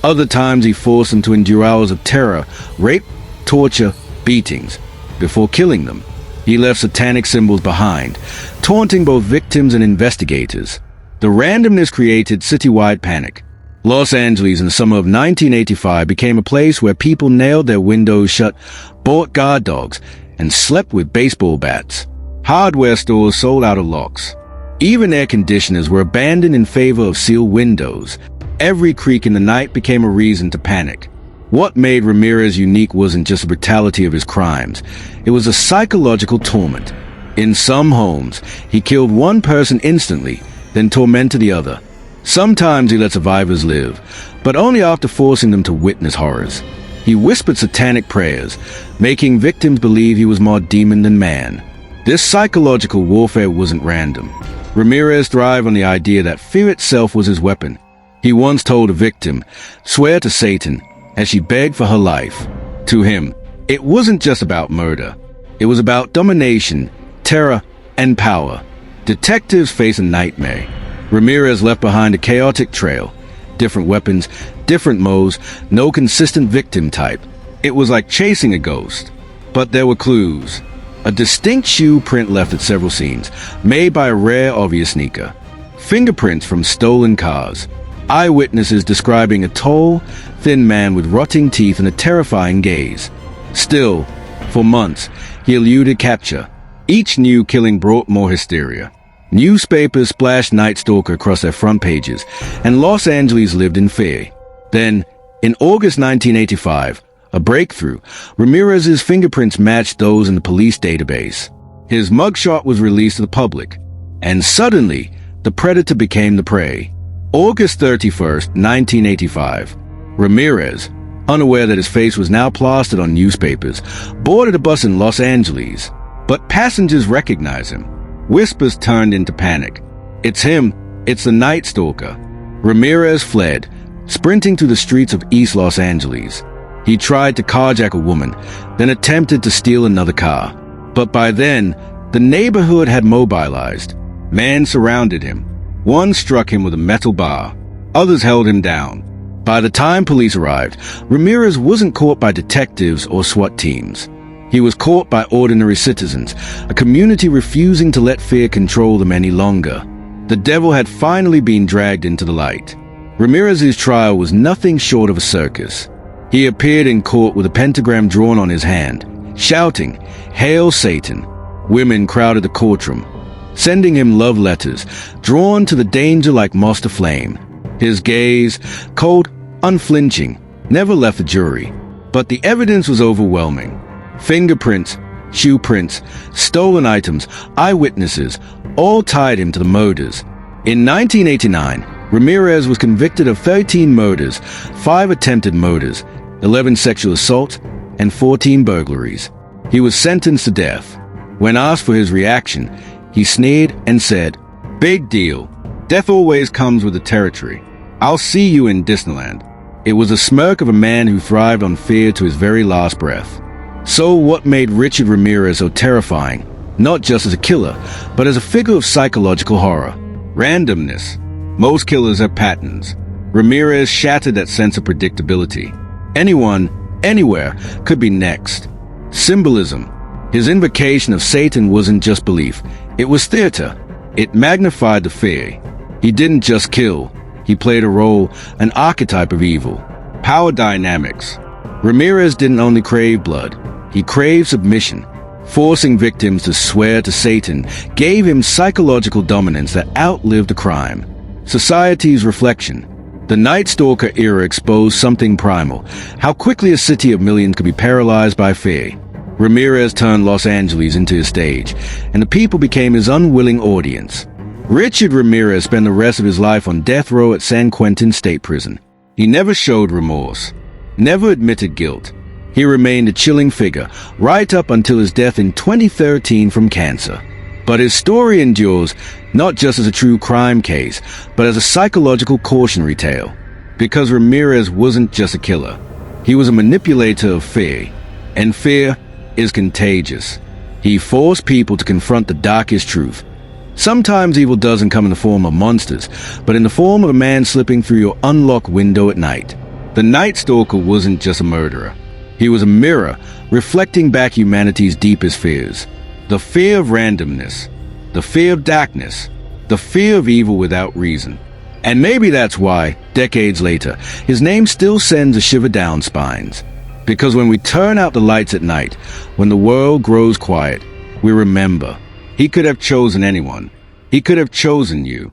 Other times he forced them to endure hours of terror, rape, torture, beatings. Before killing them, he left satanic symbols behind, taunting both victims and investigators. The randomness created citywide panic. Los Angeles in the summer of 1985 became a place where people nailed their windows shut, bought guard dogs, and slept with baseball bats. Hardware stores sold out of locks. Even air conditioners were abandoned in favor of sealed windows. Every creak in the night became a reason to panic. What made Ramirez unique wasn't just the brutality of his crimes. It was a psychological torment. In some homes, he killed one person instantly, then tormented the other. Sometimes he let survivors live, but only after forcing them to witness horrors. He whispered satanic prayers, making victims believe he was more demon than man. This psychological warfare wasn't random. Ramirez thrived on the idea that fear itself was his weapon. He once told a victim, "Swear to Satan," as she begged for her life. To him, it wasn't just about murder. It was about domination, terror, and power. Detectives face a nightmare. Ramirez left behind a chaotic trail. Different weapons, different modes, no consistent victim type. It was like chasing a ghost. But there were clues. A distinct shoe print left at several scenes, made by a rare, obvious sneaker. Fingerprints from stolen cars. Eyewitnesses describing a tall, thin man with rotting teeth and a terrifying gaze. Still, for months, he eluded capture. Each new killing brought more hysteria. Newspapers splashed Night Stalker across their front pages, and Los Angeles lived in fear. Then, in August 1985, a breakthrough, Ramirez's fingerprints matched those in the police database. His mugshot was released to the public, and suddenly, the predator became the prey. August 31st, 1985, Ramirez, unaware that his face was now plastered on newspapers, boarded a bus in Los Angeles. But passengers recognized him. Whispers turned into panic. "It's him. It's the Night Stalker." Ramirez fled, sprinting through the streets of East Los Angeles. He tried to carjack a woman, then attempted to steal another car. But by then, the neighborhood had mobilized. Men surrounded him. One struck him with a metal bar. Others held him down. By the time police arrived, Ramirez wasn't caught by detectives or SWAT teams. He was caught by ordinary citizens, a community refusing to let fear control them any longer. The devil had finally been dragged into the light. Ramirez's trial was nothing short of a circus. He appeared in court with a pentagram drawn on his hand, shouting, "Hail Satan!" Women crowded the courtroom, sending him love letters, drawn to the danger like moth to flame. His gaze, cold, unflinching, never left the jury. But the evidence was overwhelming. Fingerprints, shoe prints, stolen items, eyewitnesses, all tied him to the murders. In 1989, Ramirez was convicted of 13 murders, 5 attempted murders, 11 sexual assaults, and 14 burglaries. He was sentenced to death. When asked for his reaction, he sneered and said, "Big deal. Death always comes with the territory. I'll see you in Disneyland." It was a smirk of a man who thrived on fear to his very last breath. So what made Richard Ramirez so terrifying, not just as a killer, but as a figure of psychological horror? Randomness. Most killers have patterns. Ramirez shattered that sense of predictability. Anyone, anywhere, could be next. Symbolism. His invocation of Satan wasn't just belief. It was theater. It magnified the fear. He didn't just kill. He played a role, an archetype of evil. Power dynamics. Ramirez didn't only crave blood. He craved submission. Forcing victims to swear to Satan gave him psychological dominance that outlived the crime. Society's reflection. The Night Stalker era exposed something primal, how quickly a city of millions could be paralyzed by fear. Ramirez turned Los Angeles into his stage, and the people became his unwilling audience. Richard Ramirez spent the rest of his life on death row at San Quentin State Prison. He never showed remorse, never admitted guilt. He remained a chilling figure right up until his death in 2013 from cancer. But his story endures not just as a true crime case, but as a psychological cautionary tale. Because Ramirez wasn't just a killer. He was a manipulator of fear, and fear is contagious. He forced people to confront the darkest truth. Sometimes evil doesn't come in the form of monsters, but in the form of a man slipping through your unlocked window at night. The Night Stalker wasn't just a murderer. He was a mirror, reflecting back humanity's deepest fears. The fear of randomness, the fear of darkness, the fear of evil without reason. And maybe that's why, decades later, his name still sends a shiver down spines. Because when we turn out the lights at night, when the world grows quiet, we remember. He could have chosen anyone. He could have chosen you.